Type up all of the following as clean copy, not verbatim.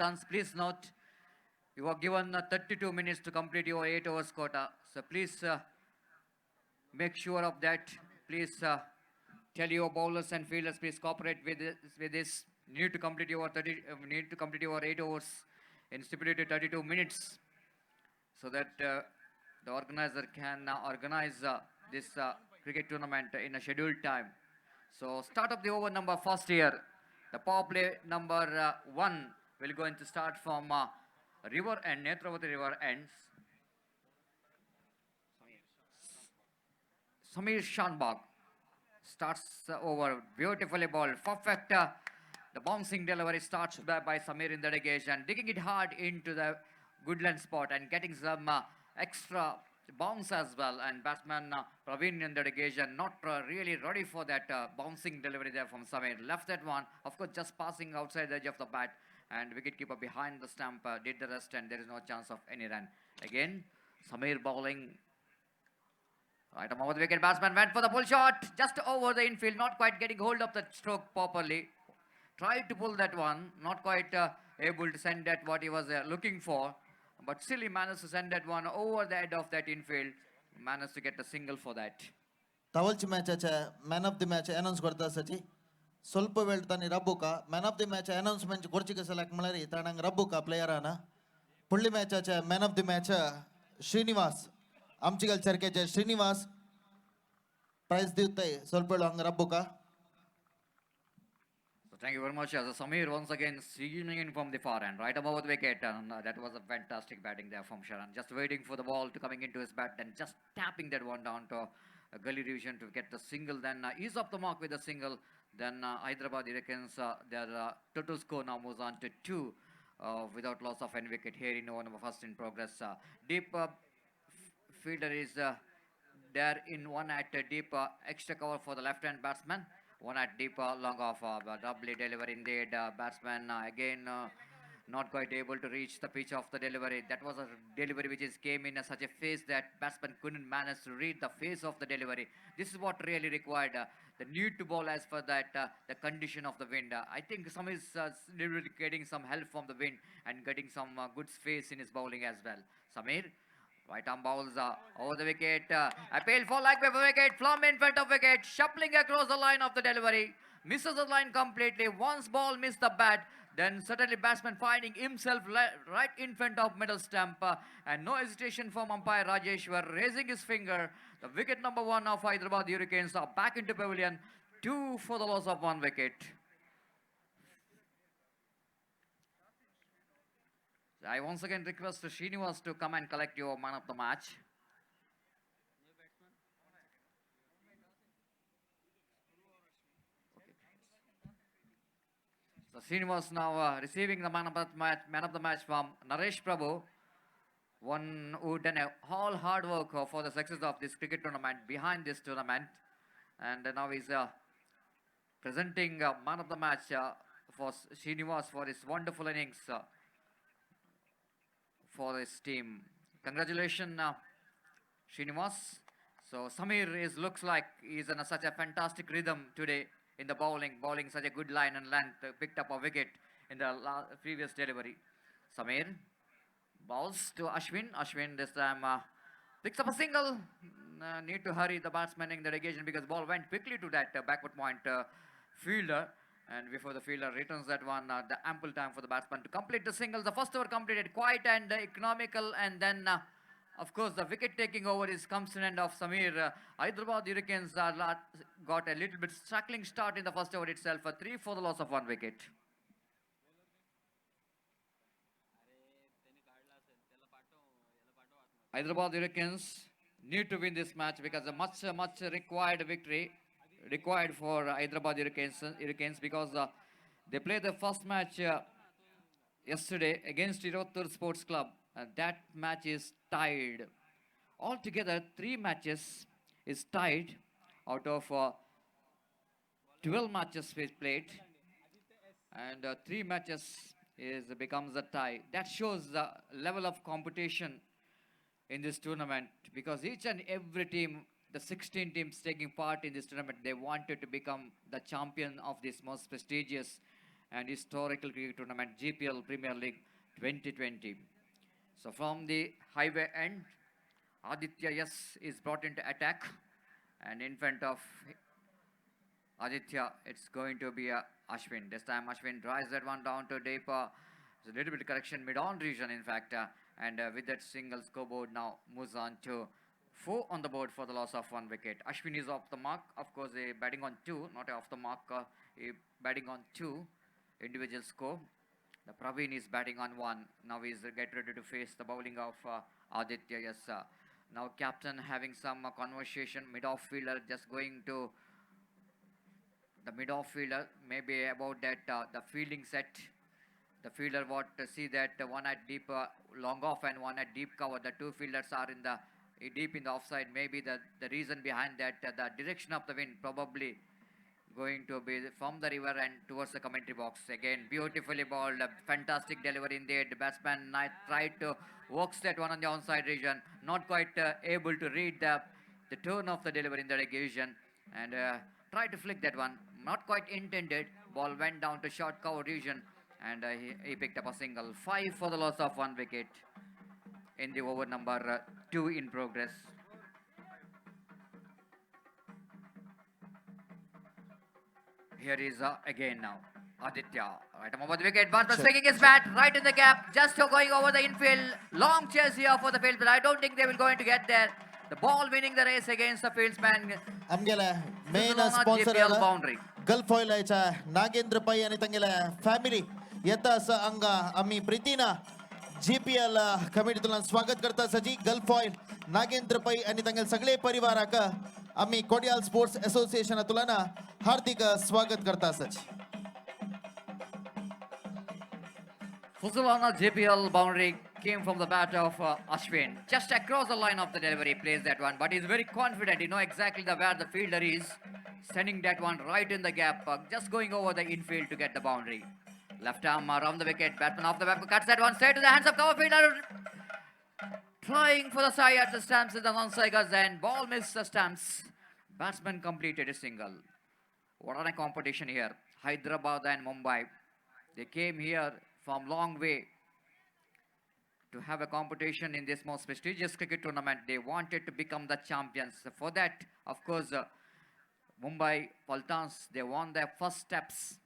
Spartans, please note, you are given 32 minutes to complete your 8 hours quota. So please make sure of that. Please tell your bowlers and fielders, please cooperate with this. Need to complete your 8 hours in stipulated 32 minutes, so that the organizer can organize this cricket tournament in a scheduled time. So start of the over number first here. The power play number 1 will going to start from river and Netravati river ends. Samir Shanbag starts over, beautifully ball, perfect. The bouncing delivery starts by Samir in the negation, digging it hard into the Goodland spot and getting some extra bounce as well. And batsman Praveen in the negation not really ready for that bouncing delivery there from Samir. Left that one, of course, just passing outside the edge of the bat. And wicketkeeper behind the stump did the rest, and there is no chance of any run. Again, Samir bowling. Right over the wicket, batsman went for the pull shot, just over the infield, not quite getting hold of the stroke properly. Tried to pull that one, not quite able to send that what he was looking for. But still he managed to send that one over the head of that infield. Managed to get a single for that. तवलची मॅचाच्या man of the match announce करता आसाची ಸ್ವಲ್ಪ ವೇಳೆ ತಾನಿ ರಬ್ಬುಕ man of the match announcement ಕೊರ್ಚಿಗೆ select ಮಾಡರಿ ತಾಣಂಗ್ ರಬ್ಬುಕ ಪ್ಲೇಯರಾನ पुढली मॅचाच्या man of the match Srinivas आमचीगल चरकेचे ಶ್ರೀನಿವಾಸ್ ಪ್ರೈಸ್ दिवतय ಸ್ವಲ್ಪ ವೇಳೆ ಹಂಗ ರಬ್ಬುಕ. So thank you very much. As Samir once again seaming in from the far end, right above the wicket, and that was a fantastic batting there from Sharan. Just waiting for the ball to coming into his bat, and just tapping that one down to a gully division to get the single. Then ease up the mark with the single. Then Hyderabad Hurricanes, their total score now moves on to 2 without loss of any wicket here in over number first in progress. Deep fielder is there in one at deep extra cover for the left hand batsman. One at deep long off, doubly delivery indeed. Batsman again not quite able to reach the pitch of the delivery. That was a delivery which is came in such a phase that batsman couldn't manage to read the phase of the delivery. This is what really required the need to bowl as for that the condition of the wind. I think some is getting some help from the wind and getting some good space in his bowling as well. Samir. Right arm bowls over the wicket. Appeal for leg before wicket. Plumb in front of wicket. Shuffling across the line of the delivery. Misses the line completely. Once ball missed the bat. Then certainly batsman finding himself right in front of middle stump. And no hesitation from umpire Rajeshwar raising his finger. The wicket number 1 of Hyderabad Hurricanes are back into pavilion. 2 for the loss of 1 wicket. I once again request Srinivas to come and collect your man of the match. Okay. So Srinivas now receiving the man of the match from Naresh Prabhu, one who done a all hard work for the success of this cricket tournament behind this tournament, and now he's presenting man of the match for Srinivas for his wonderful innings. For his team. Congratulations, Srinivas. So Samir looks like he's in such a fantastic rhythm today in the bowling such a good line and length, picked up a wicket in the previous delivery. Samir bowls to Ashwin. Ashwin this time picks up a single. Need to hurry the batsman in the negation because ball went quickly to that backward point fielder. And before the fielder returns that one, the ample time for the batsman to complete the singles. The first over completed quiet and economical, and then of course the wicket taking over comes to an end of Samir. Hyderabad Hurricanes got a little bit struggling start in the first over itself, 3 for the loss of 1 wicket. Hyderabad Hurricanes need to win this match because a much required victory required for Hyderabad Hurricanes because they played the first match yesterday against Irottur Sports Club. That match is tied. Altogether, 3 matches is tied out of 12 matches we played, and 3 matches becomes a tie. That shows the level of competition in this tournament because each and every team, the 16 teams taking part in this tournament, they wanted to become the champion of this most prestigious and historical cricket tournament GPL Premier League 2020. So from the highway end, Aditya Yes is brought into attack, and in front of Aditya, it's going to be Ashwin. This time Ashwin drives that one down to deep. There's a little bit of correction mid-on region, in fact. And with that single scoreboard now moves on to 4 on the board for the loss of 1 wicket. Ashwin is off the mark. Of course, a batting on 2, not off the mark. A batting on 2 individual score. The Praveen is batting on 1. Now he's get ready to face the bowling of Aditya. Yes. Now captain having some conversation. Mid-off fielder just going to the mid-off fielder, maybe about that the fielding set. The fielder what see that one at deep long off and one at deep cover. The 2 fielders are in the deep in the offside. Maybe the reason behind that the direction of the wind probably going to be from the river and towards the commentary box. Again, beautifully bowled, fantastic delivery indeed. The batsman tried to work that one on the onside region, not quite able to read the tone of the delivery in the occasion, and tried to flick that one. Not quite intended. Ball went down to short cover region, and he picked up a single. 5 for the loss of 1 wicket in the over number 2 in progress. Here is again now Aditya, right above the wicket. Batsman swinging his bat right in the gap, just going over the infield. Long chase here for the field, but I don't think they will going to get there. The ball winning the race against the fieldsman. आमगेले main This is on a sponsor JPL boundary. Gulf oil आयचा नागेंद्र पै आणि तंगेले family येता स अंगा आम्ही प्रीतीना GPL committee तुला स्वागत करता सजी गल्फ ऑयल नागेंद्र पै आणि तंगेल सगळे परिवाराक आम्ही कोडियाल स्पोर्ट्स असोसिएशन तुला हार्दिक स्वागत करता सजी Fuzzle JPL boundary came from the bat of Ashwin. Just across the line of the delivery, plays that one. But he's very confident. He knows exactly where the fielder is. Sending that one right in the gap. Just going over the infield to get the boundary. Left arm around the wicket. Batsman off the back. Cuts that one straight to the hands of cover fielder. Trying for the side at the stumps with the non-strikers. And ball missed the stumps. Batsman completed a single. What a competition here. Hyderabad and Mumbai. They came here from long way to have a competition in this most prestigious cricket tournament. They wanted to become the champions. For that, of course, Mumbai Paltans, they won their first steps.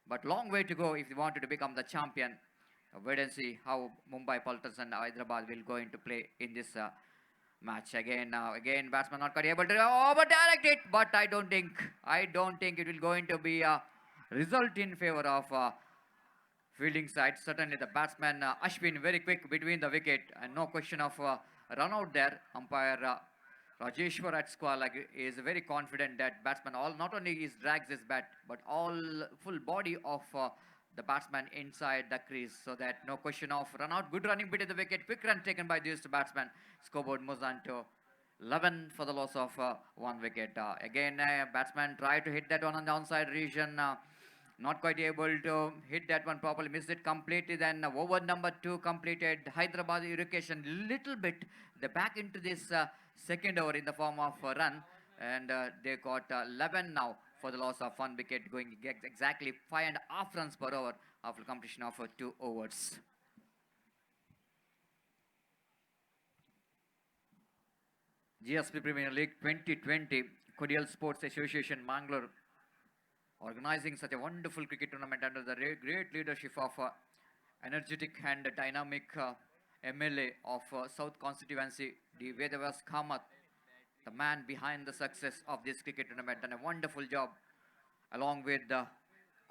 But long way to go if they wanted to become the champion. Wait and see how Mumbai Paltans and Hyderabad will going to play in this match. Again, batsman not quite able to over-direct it. But I don't think it will going to be a result in favor of fielding side. Certainly the batsman Ashwin very quick between the wicket and no question of run out there. Umpire Rajeshwar at Squall is very confident that batsman not only drags his bat but all full body of the batsman inside the crease, so that no question of run out. Good running bit of the wicket, quick run taken by this batsman. Scoreboard moves on to 11 for the loss of 1 wicket. Again batsman tried to hit that one on the onside region. Not quite able to hit that one properly, missed it completely. Then over number 2 completed. Hyderabad irrigation little bit. They back into this second over in the form of a run, and they got 11 now for the loss of 1 wicket, going exactly 5.5 runs per over after completion of 2 overs. GSP Premier League 2020, Kodial Sports Association Mangalore organizing such a wonderful cricket tournament under the great leadership of energetic and dynamic MLA of South Constituency, D. Vedavas Kamath, the man behind the success of this cricket tournament, done a wonderful job along with the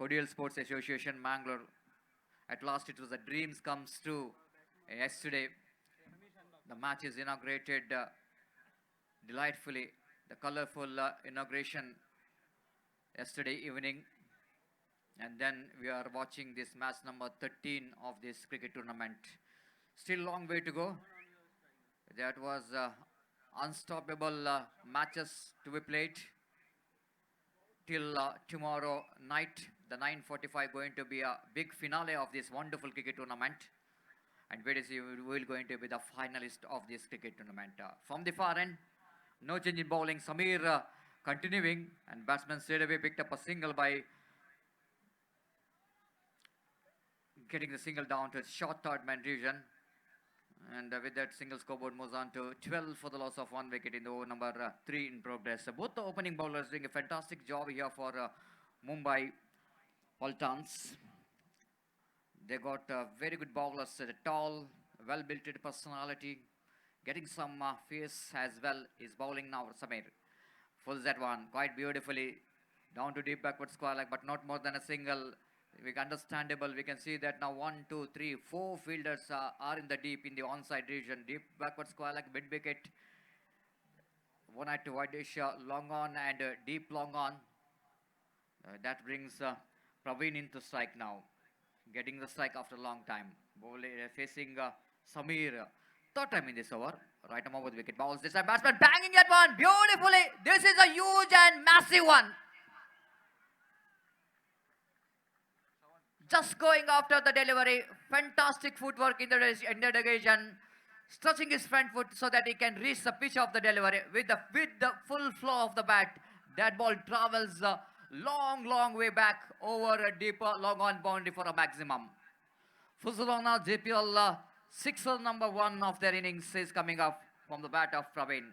Kodial Sports Association Mangalore. At last it was a dreams comes true. Yesterday the match is inaugurated delightfully. The colorful inauguration yesterday evening, and then we are watching this match number 13 of this cricket tournament. Still long way to go. That was unstoppable matches to be played till tomorrow night. The 9:45 going to be a big finale of this wonderful cricket tournament, and wait to see who will going to be the finalist of this cricket tournament. From the far end, no change in bowling. Samir continuing, and batsman straight away picked up a single by getting the single down to its short third man region. And with that, single scoreboard moves on to 12 for the loss of 1 wicket in the over number 3 in progress. Both the opening bowlers doing a fantastic job here for Mumbai Paltans. They got very good bowlers, tall, well-built personality, getting some face as well. Is bowling now Samir. Fulls that one quite beautifully down to deep backward square leg, but not more than a single. Understandable. We can see that now 1, 2, 3, 4 fielders are in the deep in the onside region. Deep backward square leg, mid wicket. One at wideish long on and deep long on. That brings Praveen into strike now. Getting the strike after a long time. Facing Samir. Third time in this over. Right arm over the wicket. Bowls this time. Batsman banging that one beautifully. This is a huge and massive one. Just going after the delivery. Fantastic footwork in the occasion. Stretching his front foot so that he can reach the pitch of the delivery. With the full flow of the bat. That ball travels long way back over a deeper long on boundary for a maximum. Fuzzalong now, JPL sixer number 1 of their innings is coming up from the bat of Praveen.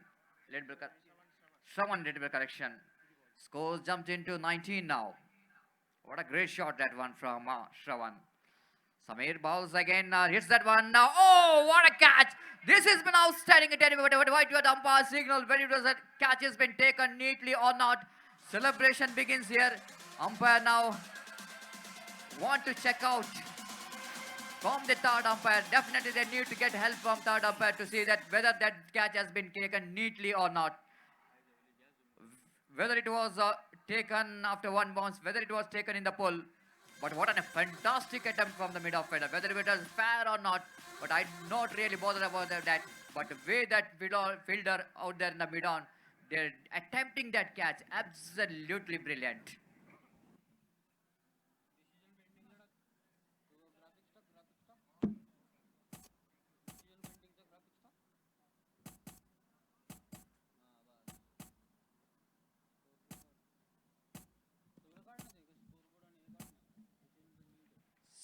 Shravan little bit correction. Scores jumped into 19 now. What a great shot that one from Shravan. Samir bowls again, hits that one now. Oh, what a catch! This has been outstanding. White umpire signal whether that catch has been taken neatly or not. Celebration begins here. Umpire now want to check out from the third umpire. Definitely they need to get help from third umpire to see that whether that catch has been taken neatly or not. Whether it was taken after one bounce, whether it was taken in the pull. But what a fantastic attempt from the mid-off-fielder. Whether it was fair or not, but I'm not really bothered about that. But the way that fielder out there in the mid-on, they're attempting that catch, absolutely brilliant.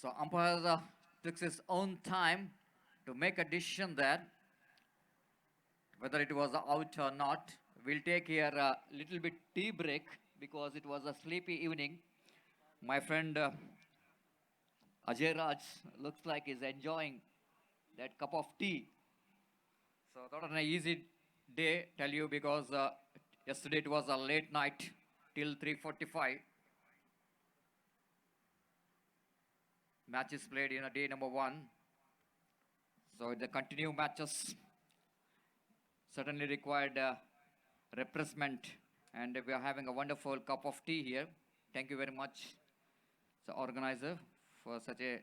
So umpire took his own time to make a decision there, whether it was out or not. We'll take here a little bit tea break because it was a sleepy evening. My friend Ajay Raj looks like he's enjoying that cup of tea. So not an easy day, tell you, because yesterday it was a late night till 3:45. Matches played in a day number 1. So the continued matches certainly required refreshment, and we are having a wonderful cup of tea here. Thank you very much, the organizer, for such a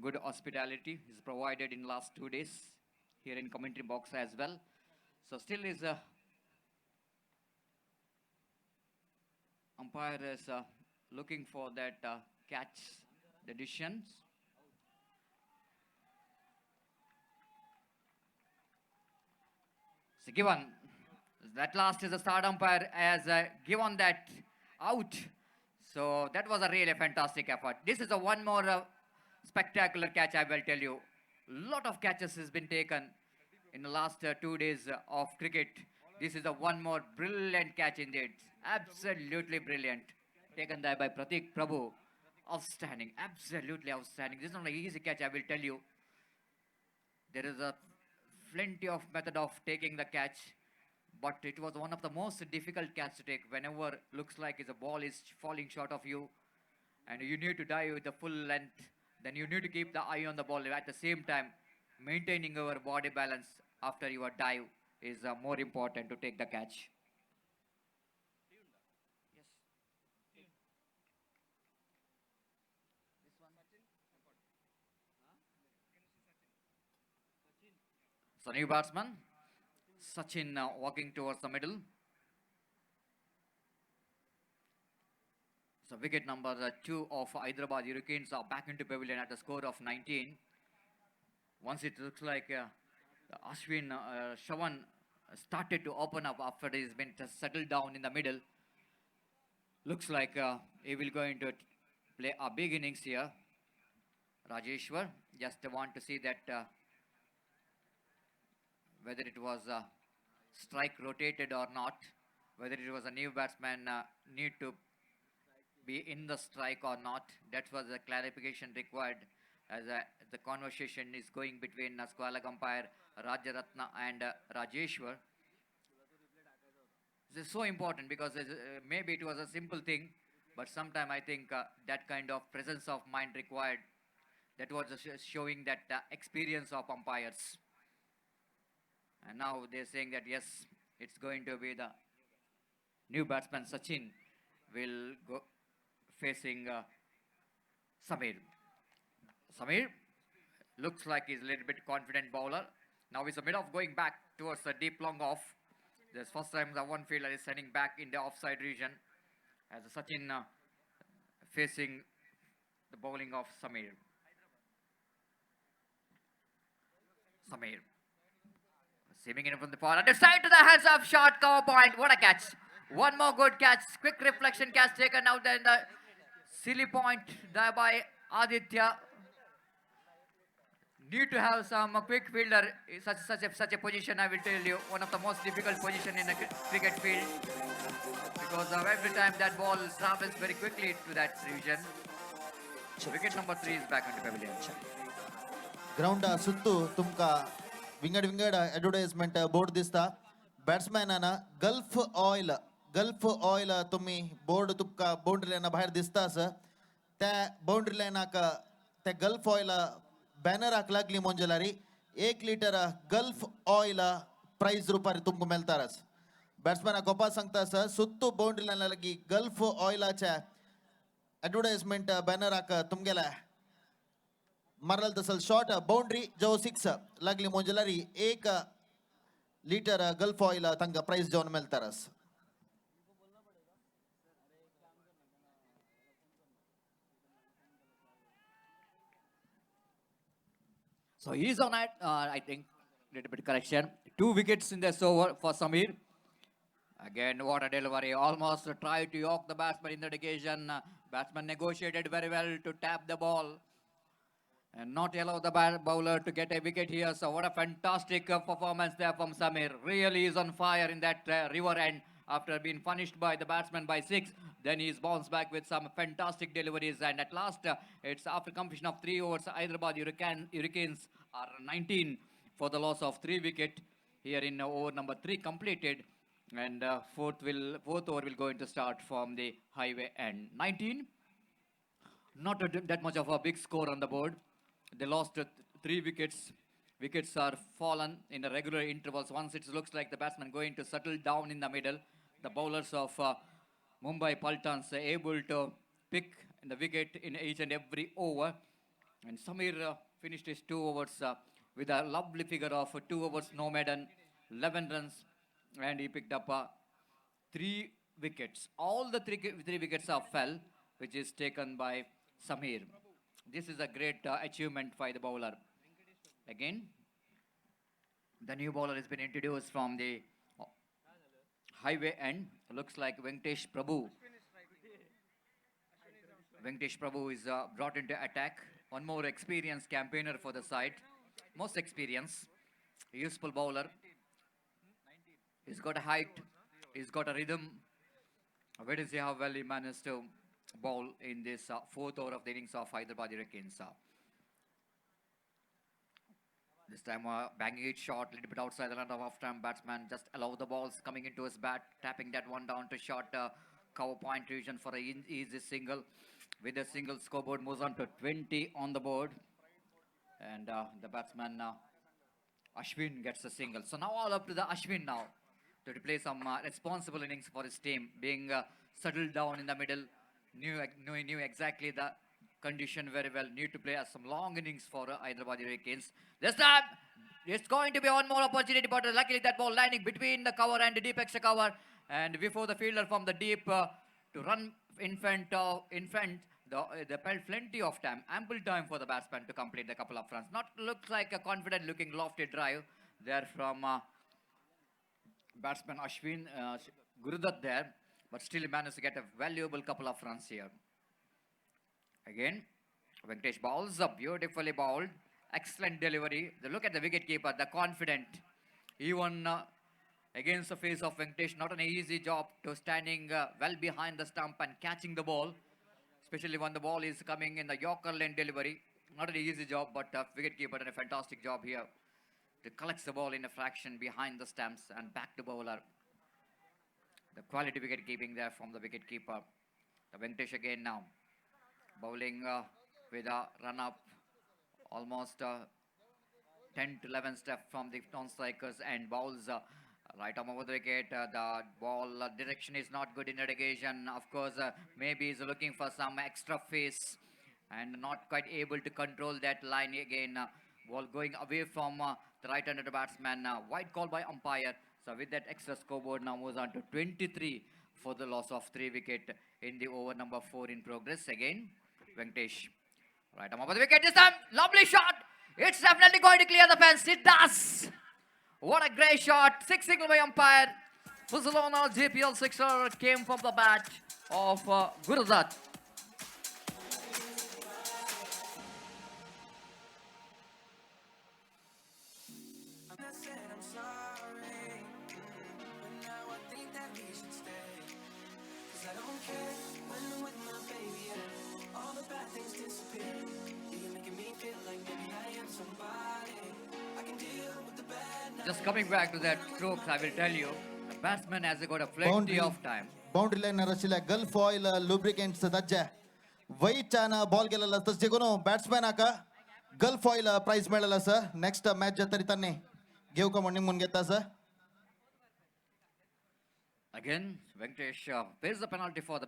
good hospitality is provided in last 2 days here in commentary box as well. So still is umpire is looking for that catch, the decisions. So given that last is the third umpire has given that out. So that was a really fantastic effort. This is a one more spectacular catch, I will tell you. Lot of catches has been taken in the last 2 days of cricket. This is a one more brilliant catch indeed. Absolutely brilliant. Taken there by Pratik Prabhu. Outstanding. Absolutely outstanding. This is not an easy catch, I will tell you. There is a plenty of method of taking the catch, but it was one of the most difficult catch to take. Whenever looks like the ball is falling short of you and you need to dive with the full length, then you need to keep the eye on the ball. At the same time, maintaining your body balance after your dive is more important to take the catch. So new batsman, Sachin walking towards the middle. So wicket number 2 of Hyderabad Hurricanes are back into pavilion at a score of 19. Once it looks like Ashwin Shravan started to open up after he's been settled down in the middle. Looks like he will going to play a big innings here. Rajeshwar. Just want to see that whether it was strike rotated or not, whether it was a new batsman need to be in the strike or not. That was a clarification required as the conversation is going between squad leg umpire Rajaratna and Rajeshwar. This is so important because maybe it was a simple thing, but sometime I think that kind of presence of mind required. That was showing that experience of umpires. And now they're saying that yes, it's going to be the new batsman Sachin will go facing Samir. Samir looks like he's a little bit confident bowler. Now he's a bit of going back towards the deep long off. This first time the one fielder is sending back in the offside region as Sachin facing the bowling of Samir. Samir. Seaming in from the far left side to the hands of short cover point. What a catch. One more good catch. Quick reflection catch taken out there in the silly point there by Aditya. Need to have some quick fielder in such a position. I will tell you, one of the most difficult position in a cricket field because every time that ball travels very quickly to that region. Wicket number 3 is back into pavilion. Ground सुत्तू तुमका विंगड विंगड advertisement board दिसता बॅट्समॅनाना gulf oil तुम्ही board तुमका boundary लाईना बाहेर दिसता असं त्या बाउंड्री लाईनाक त्या गल्फ ऑयल बॅनराक लागली मोंजलारी 1 लीटर गल्फ ऑयल ಪ್ರೈಸ್ ರೂಪಾಯಿ तुमको मेलतारस बॅट्समॅन गोपा सांगता असं सुत्तू बाउंड्री लाईना लगी गल्फ ऑयलाच्या एडवर्टाइजमेंट बॅनराक तुमगेला मारल तसल शॉर्ट बाउंड्री जो 6 लागली मोंजलारी 1 लीटर गल्फ ऑयल तंग प्राइस जाऊन मेलतारस So he's on it. I think little bit correction. 2 wickets in this over for Samir. Again, what a delivery! Almost tried to york the batsman in that occasion. Batsman negotiated very well to tap the ball and not allow the bowler to get a wicket here. So what a fantastic performance there from Samir. Really is on fire in that river end after being punished by the batsman by 6. Then he's bounced back with some fantastic deliveries. And at last, it's after completion of 3 overs, Hyderabad Hurricanes are 19 for the loss of 3 wicket here in over number 3 completed. And fourth over will go into start from the highway end. 19. Not that much of a big score on the board. They lost 3 wickets. Wickets are fallen in the regular intervals. Once it looks like the batsman going to settle down in the middle. The bowlers of Mumbai Paltans are able to pick the wicket in each and every over. And Samir finished his 2 overs with a lovely figure of 2 overs, no maiden, 11 runs. And he picked up 3 wickets. All the three wickets are fell, which is taken by Samir. This is a great achievement by the bowler. Again, the new bowler has been introduced from the highway end. Looks like Venkatesh Prabhu. Venkatesh Prabhu is brought into attack. One more experienced campaigner for the side. Most experienced. Useful bowler. He's got a height. He's got a rhythm. Wait to see how well he managed to bowl in this 4th over of the innings of Hyderabad Hurricanes. This time banging it short, a little bit outside the line of off-time batsman. Just allow the balls coming into his bat, tapping that one down to short cover point region for an easy single. With a single, scoreboard moves on to 20 on the board. And the batsman Ashwin gets a single. So now all up to the Ashwin now to play some responsible innings for his team, being settled down in the middle. Knew exactly the condition very well. Need to play some long innings for Hyderabad Hurricanes. This time, it's going to be one more opportunity, but luckily that ball landing between the cover and the deep extra cover. And before the fielder from the deep to run in front, they felt plenty of time, ample time for the batsman to complete the couple of runs. Not looks like a confident looking lofty drive there from batsman Ashwin Gurudutt there. But still managed to get a valuable couple of runs here. Again, Venkatesh bowls up, beautifully bowled. Excellent delivery. The look at the wicketkeeper, the confident. Even against the face of Venkatesh, not an easy job to standing well behind the stump and catching the ball, especially when the ball is coming in the Yorker lane delivery. Not an easy job, but wicketkeeper did a fantastic job here to collect the ball in a fraction behind the stumps and back to bowler. The quality wicket keeping there from the wicketkeeper. The Venkatesh again now bowling with a run up almost 10 to 11 steps from the non-strikers and bowls right arm over the wicket. The ball direction is not good in irrigation. Of course, maybe he's looking for some extra face and not quite able to control that line again. Ball going away from the right-handed batsman. Wide call by umpire. So with that extra scoreboard now moves on to 23 for the loss of 3 wicket in the over number 4 in progress. Again, Venkatesh. Right arm over the wicket this time. Lovely shot. It's definitely going to clear the fence. It does. What a great shot. 6 signal by umpire. Fuzilona JPL sixer came from the bat of Gurudat. Just coming back to that strokes, I will tell you, the batsman has got a plenty of time. Boundary line रचिल्या gulf oil lubricants दज्जे वाईट आना ball गेलेला तसे कोण batsman आका gulf oil prize मेळला sir next match तरी तांणी घेऊ का म्हणून निमून घेता sir. Again, Venkatesh pays the penalty for the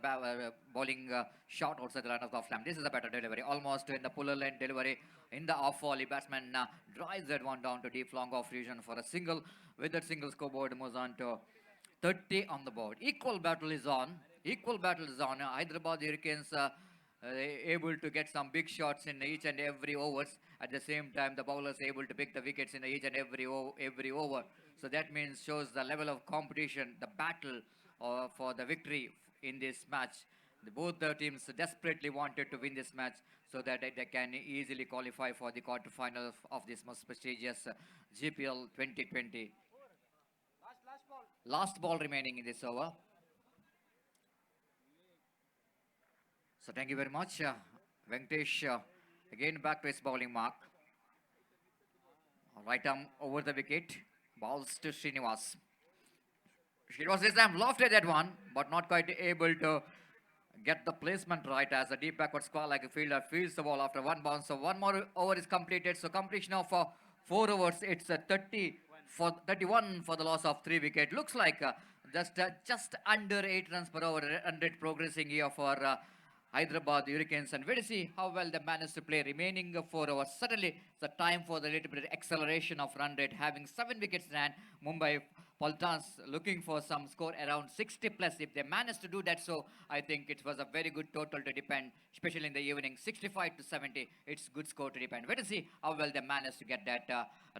bowling shot outside the line of the off stump. This is a better delivery, almost in the puller lane delivery. In the off volley, batsman drives that one down to deep long off region for a single. With that single scoreboard, moves on to 30 on the board. Equal battle is on. Equal battle is on. Hyderabad Hurricanes able to get some big shots in each and every overs. At the same time, the bowlers able to pick the wickets in each and every over. So that means shows the level of competition, the battle for the victory in this match. Both the teams desperately wanted to win this match so that they can easily qualify for the quarterfinals of this most prestigious GPL 2020. Last ball remaining in this over. So thank you very much. Venkatesh again back to his bowling mark. Right arm over the wicket. Balls to Srinivas. Srinivas this time lofted that one, but not quite able to get the placement right as a deep backward square like a fielder fields the ball after one bounce. So one more over is completed. So completion of 4 overs. It's 31 for the loss of 3 wicket. Looks like just under 8 runs per over. 100 progressing here for Hyderabad Hurricanes, and we'll see how well they manage to play remaining 4 overs. Certainly, it's a time for the little bit acceleration of run rate. Having 7 wickets in hand, Mumbai Paltans looking for some score around 60 plus. If they manage to do that, so I think it was a very good total to depend, especially in the evening. 65 to 70, it's good score to depend. We'll see how well they manage to get that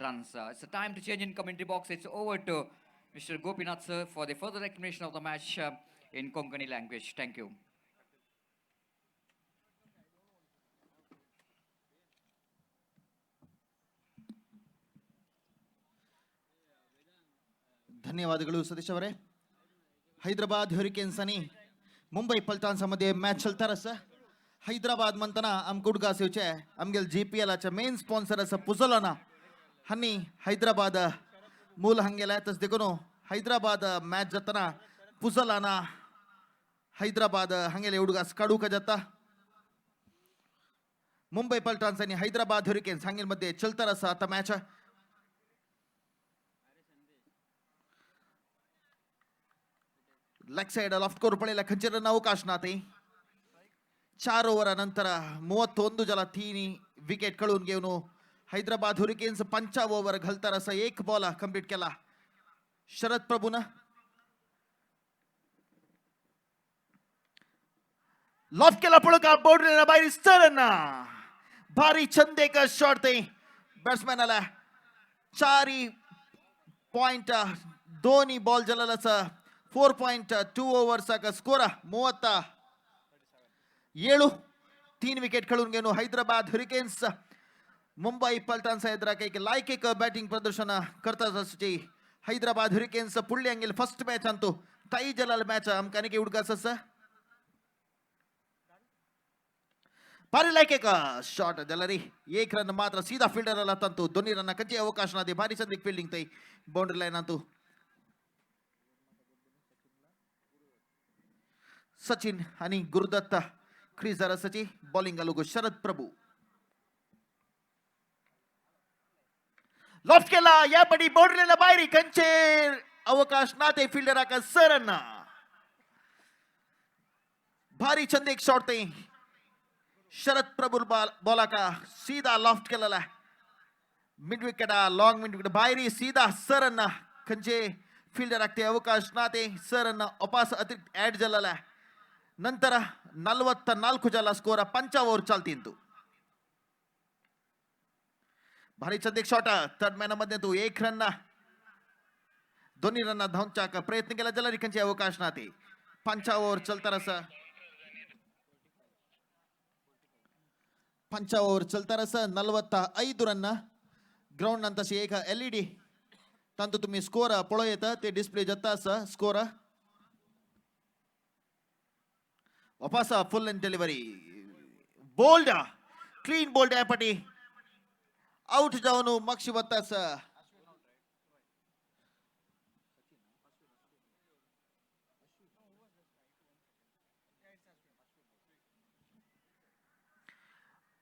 runs. It's a time to change in commentary box. It's over to Mr. Gopinath sir for the further explanation of the match in Konkani language. Thank you. धन्यवादಗಳು सतीश ಅವರೇ. हैदराबाद ह्युरिकेन्स आणि मुंबई पल्टन्स मध्ये match चलता रस. हैदराबाद म्हणताना आमकुडगा सेवचे आमगेल जीपीएलच्या main sponsor असं पुजलोना हनी हैदराबाद मूल हंगेला तस देखून हैदराबाद मॅच जाताना पुजलाना हैदराबाद हंगेल एवढगास काढू का जाता. मुंबई पल्टन्स आणि हैदराबाद ह्युरिकेन्स हंगेल मध्ये चलता रस आता मॅच. लेग सैड लॉफ्ट कोर पडेला खंचरना अवकाश नाते 4 ओव्हर नंतर 31 जला 3 विकेट कळून घेऊन हैदराबाद ह्युरिकेन्स 5 ओव्हर घालतार असा 1 बॉल कंप्लीट केला. शरद प्रभून लॉफ्ट केला पळू का बाउंड्रीला बाहेर सरना भारी छंदेक शॉट ते बॅट्समॅन आला 4 पॉइंट दोन्ही बॉल जलालाचा 4.2 ओव्हर्स का स्कोर 37. 3 विकेट खेळून घेऊन हैदराबाद हुरिकेन्स मुंबई पलटनचा एदरा एक लायक बॅटिंग प्रदर्शन करतात असची हैदराबाद हुरिकेन्स पुढली अंगेल फर्स्ट मॅच आणतो ताई जलाल मॅच आमकाने की उडकास भारी लायक शॉट जलरी 1 रन मात्र सीधा फील्डरला ತಂತು दोन्ही रन कच्चे अवकाश ना दे भारी संदिक फील्डिंग तई बाउंड्री लाईन आणतो सचिन आणि गुरुदत्त क्रीजर सची बॉलिंग लोगो शरद प्रभू लॉफ्ट केला या पडी बाउंड्रीला बाहेर कंचे अवकाश ना ते फील्डर का सरना भारी चंदेक शॉट ते शरद प्रभु बॉला का सीधा लॉफ्ट केलेला mid wicket long mid wicket बाहेरी सीधा सरन कंचे फील्डर ಆಗ್ತೆ ಅವಕಾಶ ನಾತೆ सरन ವಾಪಸ್ ಅತಿರಿಕ್ತ ಆಡ್ ಜಲ್ಲಲ ನಂತರ 44 ಜಲ ಸ್ಕೋರ್ 5 ಓವರ್ ಚಾಲ್ತಿಂತು भारी चंदेक शॉट थर्ड मॅन मध्ये तो 1 रन दोन्ही रन धावण्याचा प्रयत्न केला जलरी कंचे अवकाश नाते 5 ओव्हर चलता रस 5 ओव्हर चलता रस 45 रन ग्राउंड नंतर एक एलईडी तंतु तुम्ही स्कोर पळो येतं ते डिस्प्ले जाता स्कोर वापस full and delivery bowled clean bowled आहे पटी आउट जाऊन मक्षी बत्तास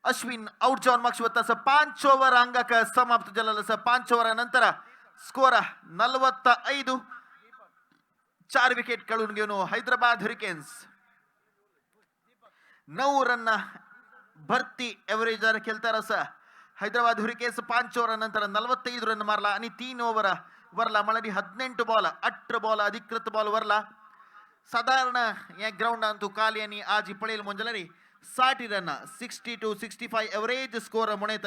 अश्विन आउट जाऊन मक्षी बत्तास 5 ओव्हर अंगक समाप्त झालेलं 5 ओव्हर नंतर स्कोर 45 4 विकेट काढून घेऊन हैदराबाद हुरिकेन्स 9 रन भरती एव्हरेजर खेळता रस हैदराबाद हुरिकेन्स 5 ओव्हर नंतर 45 रन मारला आणि 3 ओव्हर वरला मळाडी 18 बॉल 18 बॉल अधिकृत बॉल वरला साधारण या ग्राउंड अंतु काल यांनी आज पळेल म्हणजे 60 रन 60 to 65 एव्हरेज स्कोर म्हणत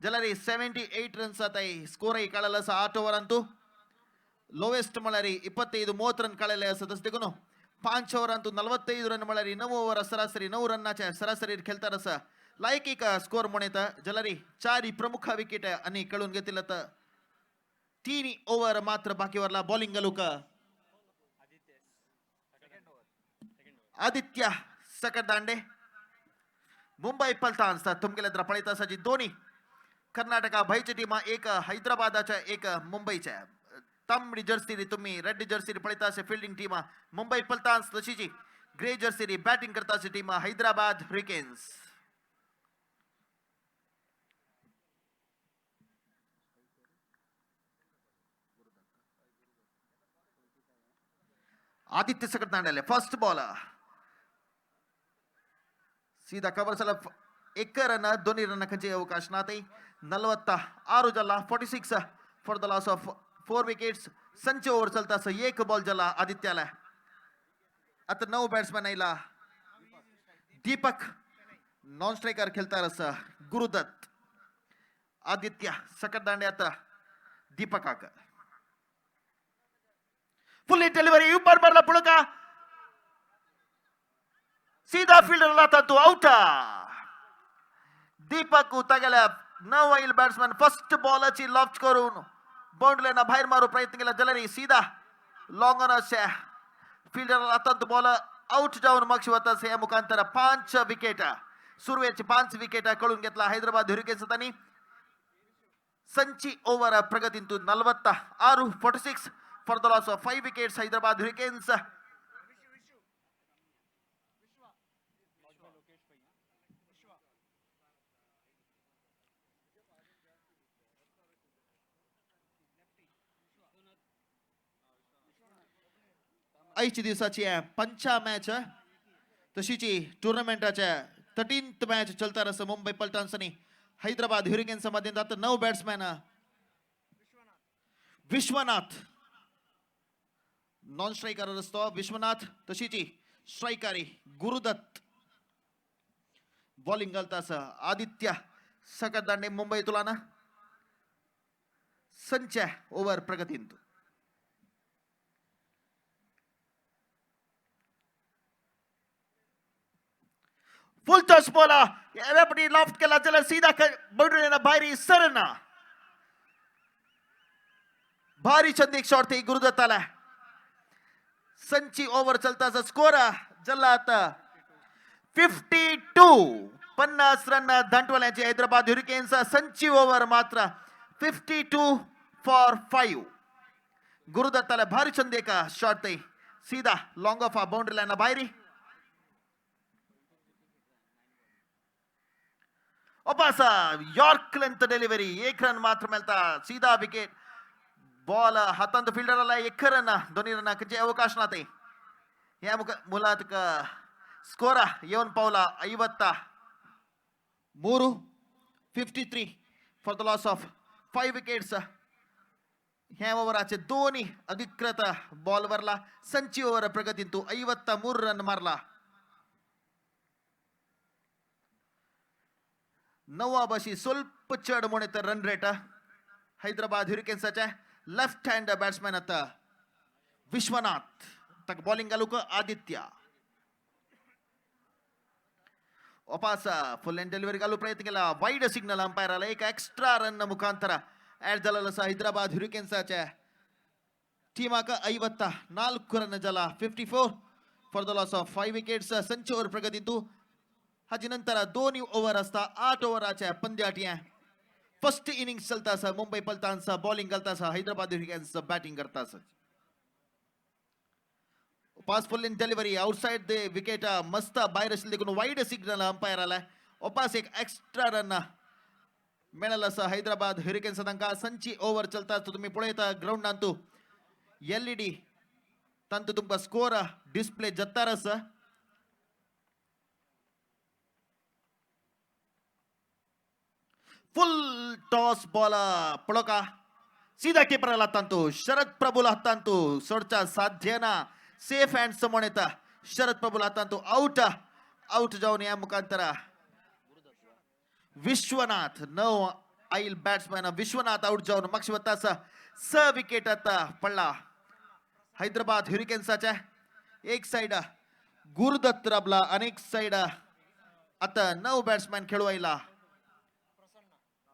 जलरी 78 रन्स आता स्कोर काढला 8 ओव्हर अंतु लोवेस्ट मळारी 25 30 रन काढले असत देखो 5 ओव्हर अंतु 45 रन मळारी 9 ओव्हर सरासरी 9 रनाच्या सरासरी खेळता रस लायक स्कोर म्हणत जलरी 4 प्रमुख विकेट आणि कळून घेतलं तर 3 ओव्हर मात्र बाकीवरला बॉलिंग लुक आदित्य सकट दांडे मुंबई पलटन्स तुमगेल्या पळितासाची दोन्ही कर्नाटक भाईची टीम एक हैदराबादच्या एक मुंबईच्या तांबडी जर्सी तुम्ही रेड जर्सी पळितासे फील्डिंग टीम मुंबई पलटन्स तशीची ग्रे जर्सी बॅटिंग करताची टीम हैदराबाद हुरिकेन्स आदित्य सकट दांडे फर्स्ट बॉल सीधा कवर चला 1 रन दोन्ही रन खंचे अवकाश नाते 46 जला 46 for the loss of 4 wickets संच ओव्हर चलता 1 बॉल जला आदित्याला आता 9 बॅट्समॅन आईला दीपक नॉन स्ट्रायकर खेळता रस गुरुदत्त आदित्य सकट दांडे आता दीपक फुल डिलीवरी ऊपर मारला पुळका सीधा फील्डर लाता तो आउट दीपक तगेल्या 9 बॅट्समॅन फर्स्ट बॉलची लॉफ्ट करून बाउंड्रीला बाहेर मारू प्रयत्न केला जलरी सीधा लॉंग ऑन फील्डर लाता बॉल आउट जाऊन मग शिवतास या मुखांतर 5 विकेट सुरुवातीची 5 विकेट कळून घेतला हैदराबाद हुरिकेन्स त्यांनी संची ओव्हर प्रगतीतून 46 for the loss of 5 wickets Hyderabad hurricanes आईची दिवसाची पंचा मॅच तशीची टुर्नामेंटाच्या 13th मॅच चलता रस मुंबई पलटन्स आणि हैदराबाद हुरिकेन्स मध्ये 9 बॅट्समॅन विश्वनाथ नॉन स्ट्रायकर असतो विश्वनाथ तशीची स्ट्रायकारी गुरुदत्त बॉलिंग घालतास आदित्य सकट दांडे मुंबई तुलाना संच ओव्हर प्रगतींतू फुल टॉस बोला यावेळी लॉफ्ट केला त्याला सीधा बाउंड्रीला बाहेर सरना भारी छंद एक शॉट थे गुरुदत्ताला संची ओव्हर चलताचा स्कोर जल्ला आता 52 50 रन दांटवाल्यांची हैदराबाद ह्युरिकेन्स संची ओव्हर मात्र 52 फॉर 5 गुरुदत्ताला भारी छंद एक शॉट थे सीधा लॉंग ऑफ बाउंड्री लाईन बाहेर वापस यॉर्क लेंथ डिलिव्हरी 1 रन मात्र मिळता सीधा विकेट बॉल हातांत फिल्डरला 1 रन दोन्ही रन कचे अवकाश नाते या मुलात स्कोर येऊन पावला 53 for the loss of 5 wickets ह्या ओव्हराचे दोन्ही अधिकृत बॉलवरला संची ओव्हर प्रगतींतू 53 रन मारला 9 बशी ಸ್ವಲ್ಪ चढ मोणे तर रन रेट हैदराबाद ह्युरिकेन्सच्या लेफ्ट हँड बॅट्समॅन आता विश्वनाथ तक बॉलिंग आलूक आदित्य वापस फुल एंड डिलिव्हरी घालू प्रयत्न केला वाईड सिग्नल अंपायर आला एक एक्स्ट्रा रन मुखांतर ऍड झालेला असा हैदराबाद ह्युरिकेन्सच्या टीमाक 54 रन झाला 54 for the loss of 5 wickets संच ओव्हर प्रगतींतू हाजी नंतर दोन्ही ओव्हर असता 8 ओव्हराच्या पंद्याटिया फर्स्ट इनिंग्स चलता असा मुंबई पलतांचा बॉलिंग घालता असा हैदराबाद ह्युरिकेन्स बॅटिंग करता असा पास full in delivery outside the wicket मस्त बाहेर असले देखून वाईड सिग्नल अंपायर आलाय वापस एक एक्स्ट्रा रन मिळाला असा हैदराबाद ह्युरिकेन्स तांका संची ओव्हर चलता तुम्ही पुढे येता ग्राउंड नांतू एलईडी तंतु तुमका स्कोर डिस्प्ले जत्तार असा फुल टॉस बॉल पडोका सीधा कीपर तंतु शरद प्रभुल हत्तंतु सोडचा साध्य ना सेफ हँड समोर येता शरद प्रभुल हत्तंतु आउट जाऊन या मुखांतर विश्वनाथ आईल बॅट्समॅन विश्वनाथ आउट जाऊन मग स्वतःचा 6 विकेट आता पडला हैदराबाद ह्युरिकेन्सच्या एक साइड गुरुदत्त रबला अनेक साइड आता 9 बॅट्समॅन खेळवायला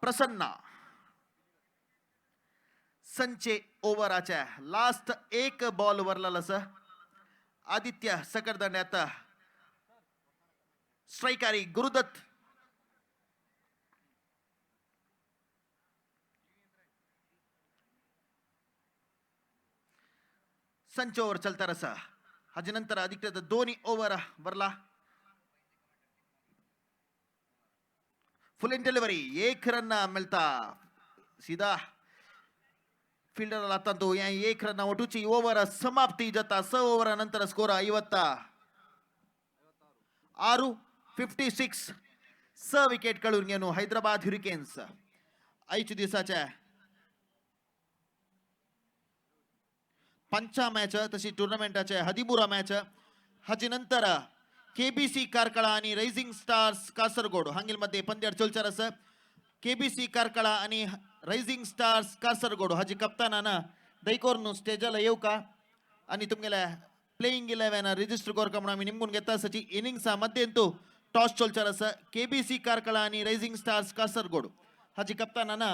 प्रसन्न संचे ओव्हराच्या लास्ट एक बॉल वरला लस आदित्य सकरदंड्यात स्ट्राइकारी गुरुदत्त संच ओव्हर चलता रसा हाजी नंतर अधिकृत दोन्ही ओव्हर वरला फुल इन डिलिव्हरी 1 रन मिळता सीधा फील्डर आता तो या 1 रन ಒಟುಚಿ ಓವರ್ ಸಮಾಪ್ತಿ ಜತ 6 ಓವರ್ ನಂತರ ಸ್ಕೋರ್ 56 6 विकेट कळून घेऊन हैदराबाद ह्युरिकेन्स 5 दिवसाच्या 5 मॅच तशी टुर्नामेंटाच्या 13 मॅच हाजी नंतर केबीसी कारकळा आणि रायझिंग स्टार्स कासरगोड हांगील मध्ये पंद्याड चलचार अस केबीसी कारकळा आणि रायझिंग स्टार्स कासरगोड हाजी कप्तानाना दैकोरनु स्टेजला येऊ का आणि तुमगेला प्लेइंग 11 रिजिस्टर कोर का म्हणून आम्ही निमगून घेता सची इनिंग्स मध्ये तो टॉस चलचार अस केबीसी कारकळा आणि रायझिंग स्टार्स कासरगोड हाजी कप्तानाना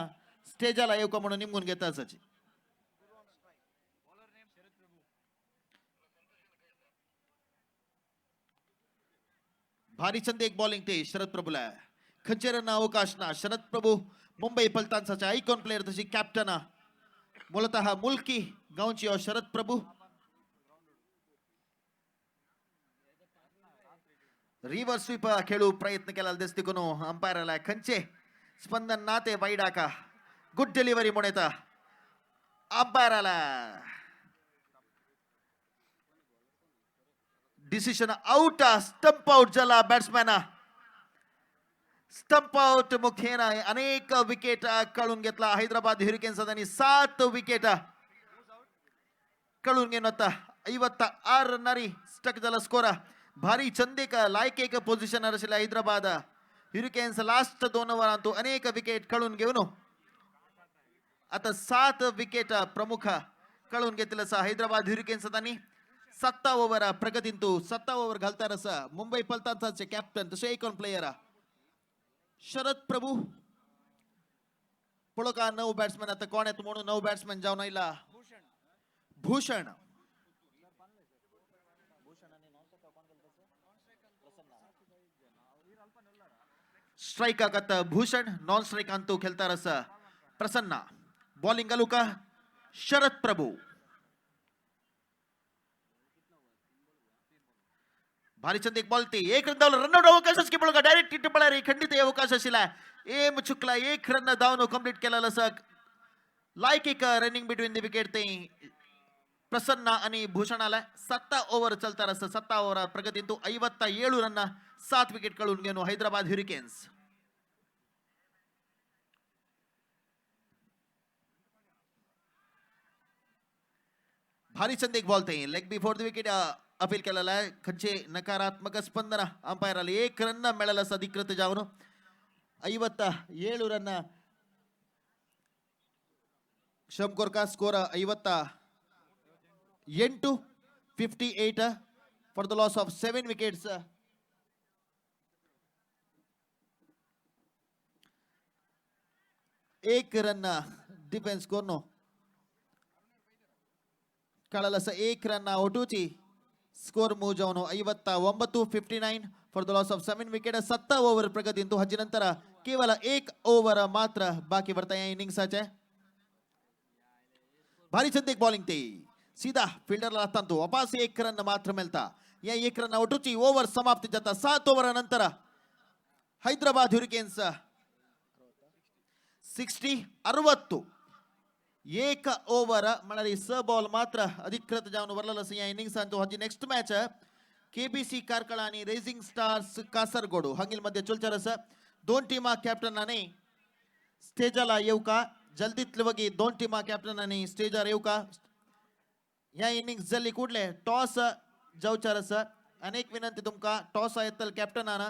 स्टेजला येऊ का म्हणून निमगून घेता सची भारी चंद एक बॉलिंग ते शरद प्रभूला खंचेरना अवकाश ना शरद प्रभू मुंबई पलतांचा आयकॉन प्लेयर तशी कॅप्टन मूलतः मुलकी गावची शरद प्रभू रिव्हर्स स्वीप खेळू प्रयत्न केला दिसते कोण अंपायरला खंचे स्पंदन नाते वाईडाका गुड डिलिव्हरी म्हणून येता अंपायरला डिसिशन आउट स्टंप आउट झाला बॅट्समॅन स्टंप आउट मुखेना अनेक विकेट काढून घेतला हैदराबाद ह्युरिकेन्स आणि 7 विकेट काढून घेऊन आता 56 रनारी स्टक झाला स्कोर भारी चंदेक लायक एक पोझिशन असलेला हैदराबाद ह्युरिकेन्स लास्ट 2 ओव्हरांतू अनेक विकेट काढून घेऊन आता 7 विकेट प्रमुख काढून घेतलेला हैदराबाद ह्युरिकेन्स आणि 7 ओव्हर प्रगतींतू 7 ओव्हर घालतार असा मुंबई पलतांचे कॅप्टन तसे एकूण प्लेयर शरद प्रभू पळो का 9 बॅट्समॅन आता कोण येतो म्हणून 9 बॅट्समॅन जाऊन आयला भूषण स्ट्राईक ಆಗತ್ತ भूषण नॉन स्ट्राईक ಅಂತೂ खेळतार असा प्रसन्न बॉलिंग घालू का शरद प्रभू भारी चंद एक बॉल ते एक रन धावला रनआउट अवकाशच की बळगा डायरेक्ट हिट पळारी खंडित अवकाश आशिला एम चुकला एक रन धावनो कंप्लीट केला सक लाईक एक रनिंग बिटवीन द विकेट ते प्रसन्न आणि भूषणाला 7 ओव्हर चलतार असं 7 ओव्हर प्रगतींतू 57 रन 7 विकेट कळून घेऊन हैदराबाद ह्युरिकेन्स भारी चंद एक बॉल ते leg before the wicket appeal केलेला आहे खंचे नकारात्मक स्पंदನ अंपायर ಅಲ್ಲಿ 1 ರನ್ ಮಿಳಲ ಅಧಿಕೃತ ಜಾವನು 57 ರನ್ ಶಂಕರ್ का score 58 58 for the loss of 7 wickets एक रन डिफेन्स कोर्नो कळलस 1 रन ओटूची स्कोर मूव जाऊन 59 59 for the loss of 7 wicket 7 over प्रगतींतू हजी नंतर केवळ 1 ओव्हर मात्र बाकी ಬರ್ತಾ या ಇನ್ನಿಂಗ್ಸಾಚೆ भारी चंद एक बॉलिंग ते सीधा फील्डरला लागतांतू वापस 1 रन मात्र मिळता या 1 रन ओटूची ओव्हर समाप्ती जाता 7 ओव्हर नंतर हैदराबाद ह्युरिकेन्स 60 एक ओव्हर म्हणाली स बॉल मात्र अधिकृत जाऊन वरलेलं या इनिंग्स आणि हजी नेक्स्ट मॅच केबीसी कारकळा आणि रेझिंग स्टार्स कासरगोडू हंगील मध्ये चुलचार असं 2 टीमा कॅप्टनाने स्टेजला येऊ का जल्दीतले वगी 2 टीमा कॅप्टनाने स्टेजवर येऊ का या इनिंग्स जल्ली कुठले टॉस जाऊचार असं अनेक विनंती तुमका टॉस येतल कॅप्टनानं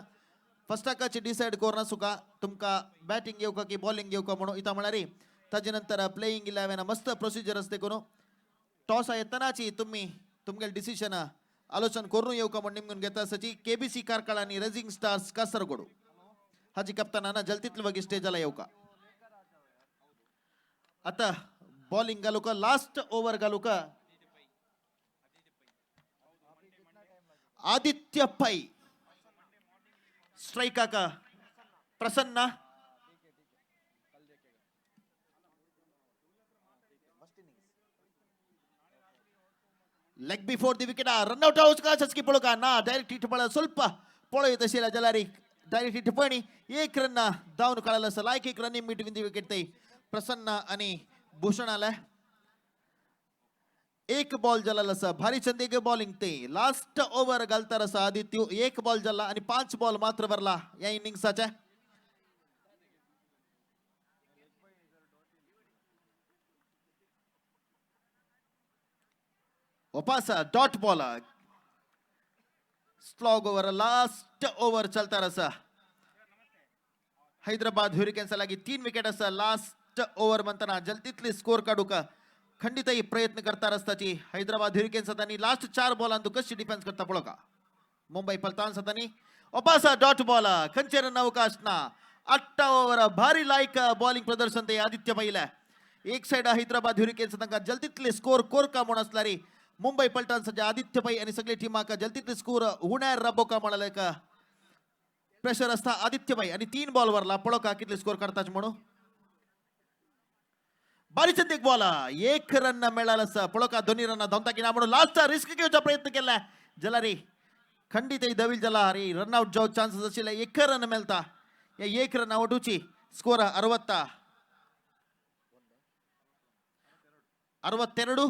फस्टाकाची डिसाइड करून सुका तुमका बॅटिंग येऊ का की बॉलिंग येऊ का म्हणून इथं म्हणारी त्याच्यानंतर प्लेइंग 11 मस्त प्रोसिजर असते कोण टॉस येतानाची तुम्ही तुमगे डिसिजन आलोचन करून येऊ का म्हणून निमगून घेता सची केबीसी कारकळा आणि रेझिंग स्टार्स कासरगोडू हाजी कप्तानाना जलतीतलं वगी स्टेजला येऊ का आता बॉलिंग घालू का लास्ट ओव्हर घालू का आदित्य पै स्ट्राईक का Prasanna leg before the wicket run out ಅವಕಾಶಕ್ಕೆ ಪೊಳಕ ನಾ ಡೈರೆಕ್ಟ್ ಹಿಟ್ ಪಳ ಸ್ವಲ್ಪ ಪೊಳೆಯುತ್ತ ಶಿಲ ಜಲಾರಿ ಡೈರೆಕ್ಟ್ ಹಿಟ್ ಪಣಿ 1 रन धावून काढायला असं like 1 run between the wicket ते प्रसन्न आणि भूषणाला 1 बॉल जलाला असं भारी चंद एक बॉलिंग ते लास्ट ओव्हर घालतार असं आदित्य 1 बॉल जला आणि 5 बॉल मात्र भरला या इनिंग्सच्या वापस dot ball slog over last over चलता रसा हैदराबाद ह्युरिकेन्स लागी 3 विकेट असा लास्ट ओव्हर म्हणताना जलदीतली स्कोर काढू का खंडितही प्रयत्न करता रस्ताची हैदराबाद ह्युरिकेन्स आणि लास्ट 4 बॉलांतू कशी डिफेन्स करता पळो का मुंबई पलतान सतानी वापस डॉट बॉल खंचेर अवकाश ना 8 ओव्हर भारी लाईक बॉलिंग प्रदर्शन ते आदित्य पहिला एक साइड हैदराबाद ह्युरिकेन्स तंका जलदीतले स्कोर कोर का म्हणून असलारी मुंबई पलटन सध्या आदित्य पै आणि सगळे टीमा का जलदीतले स्कोर होणार रबो का म्हणाले का प्रेशर असता आदित्य पै आणि 3 बॉल वरला पळो का कितले स्कोर करताच म्हणून बारी चंद एक बॉल 1 रन मिळाला असा पळो का 2 रन धावता की ना म्हणून लास्ट रिस्क घेऊचा प्रयत्न केला जलारी खंडित दविल जला रे रन आउट जाऊ चान्सेस असले 1 रन मिळता या 1 रन आउटची स्कोर 62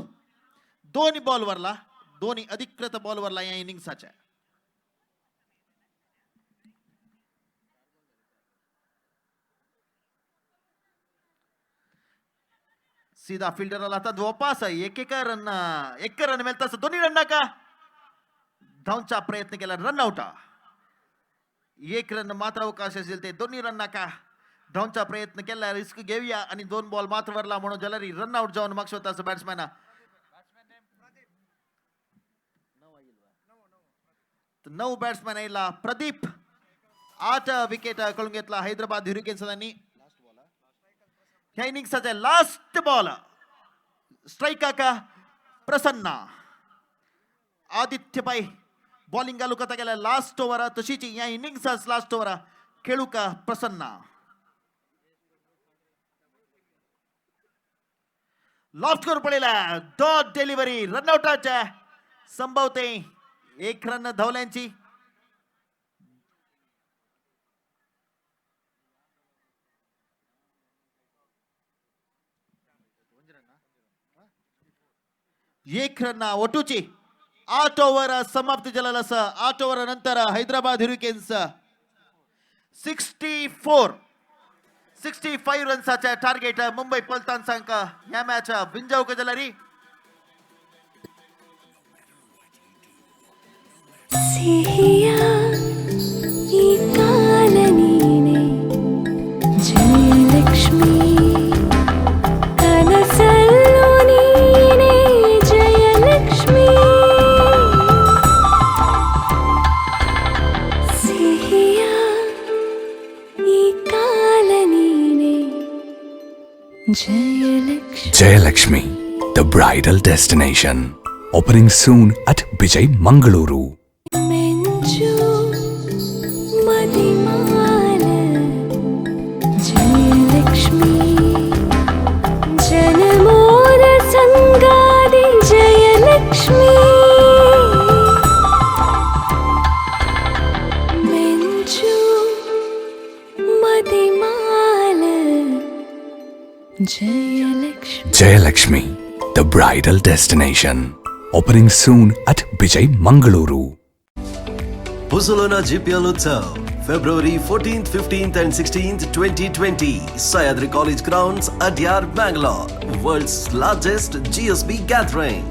दोन्ही बॉल वरला दोन्ही अधिकृत बॉल वरला या इनिंग्सच्या सीधा फील्डरला आता वापस एक रन मिळतात दोन्ही रन का धावचा प्रयत्न केला रन आउट 1 रन मात्र अवकाश असेल ते दोन्ही रन का धावचा प्रयत्न केला रिस्क घेऊया आणि 2 बॉल मात्र वरला म्हणून जलरी रन आउट जाऊन मग स्वतःच बॅट्समॅन 9 बॅट्समॅन आयला प्रदीप 8 विकेट कळून घेतला हैदराबाद ह्युरिकेन्सांनी ह्या इनिंग्सचा लास्ट बॉल स्ट्राईक का प्रसन्न आदित्य बाई बॉलिंग घालू का गेल्या लास्ट ओव्हर तशीच या इनिंगचा लास्ट ओव्हर खेळू का प्रसन्न लॉफ्ट करून पडलेला डॉट डिलिव्हरी रनआउटच्या संभवते 1 रन धावल्यांची एक रन ओटूची 8 ओव्हर समाप्ती झालेला असं 8 ओव्हर नंतर हैदराबाद ह्युरिकेन्स 65 रन्साच्या टार्गेट मुंबई पलतान संघ या मॅच बिंजावक जलरी ಸಿಹಿಯ ಈ ಕಾಲ ನೀನೆ ಜಯಲಕ್ಷ್ಮಿ ಕನಸಲ್ಲೂ ನೀನೆ ಜಯಲಕ್ಷ್ಮಿ ಸಿಹಿಯ ಈ ಕಾಲ ನೀನೆ Jayalakshmi Jayalakshmi, the bridal destination. Opening soon at Vijay Mangaluru. ಮೆಂಚು ಮದಿಮಾಲ ಜಯಲಕ್ಷ್ಮಿ ಜನಮೋದ ಸಂಗಾದಿ ಜಯಲಕ್ಷ್ಮಿ ಮೆಂಚು ಮದಿಮಾಲ Jayalakshmi Jayalakshmi, the bridal destination. Opening soon at Vijay Mangaluru. Puzzolana GPL Utsav, February 14th, 15th and 16th, 2020, Sayadri College Grounds, Adyar, Bangalore. World's largest GSB gathering.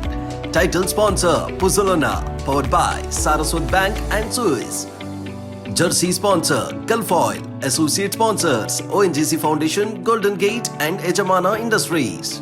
Title sponsor, Puzzolana, powered by Saraswat Bank and Suez. Jersey sponsor, Gulf Oil. Associate sponsors, ONGC Foundation, Golden Gate and Ejamana Industries.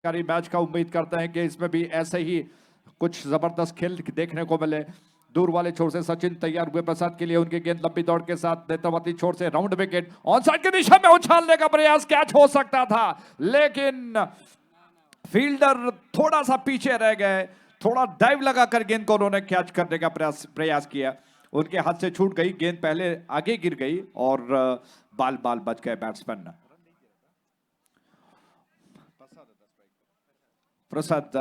कारी match का उम्मीद करते हैं कि इसमें भी ऐसे ही कुछ जबरदस्त खेल देखने को मिले। दूर वाले छोर से सचिन तैयार हुए प्रसाद के लिए, उनकी गेंद लंबी दौड़ के साथ नेत्रवती छोर से राउंड विकेट, ऑन साइड की दिशा में उछालने का प्रयास, कैच हो सकता था लेकिन फील्डर थोड़ा सा पीछे रह गए, थोड़ा डाइव लगाकर गेंद को उन्होंने कैच करने का प्रयास किया, उनके हाथ से छूट गई गेंद, पहले आगे गिर गई और बाल बच गए बैट्समैन। प्रसाद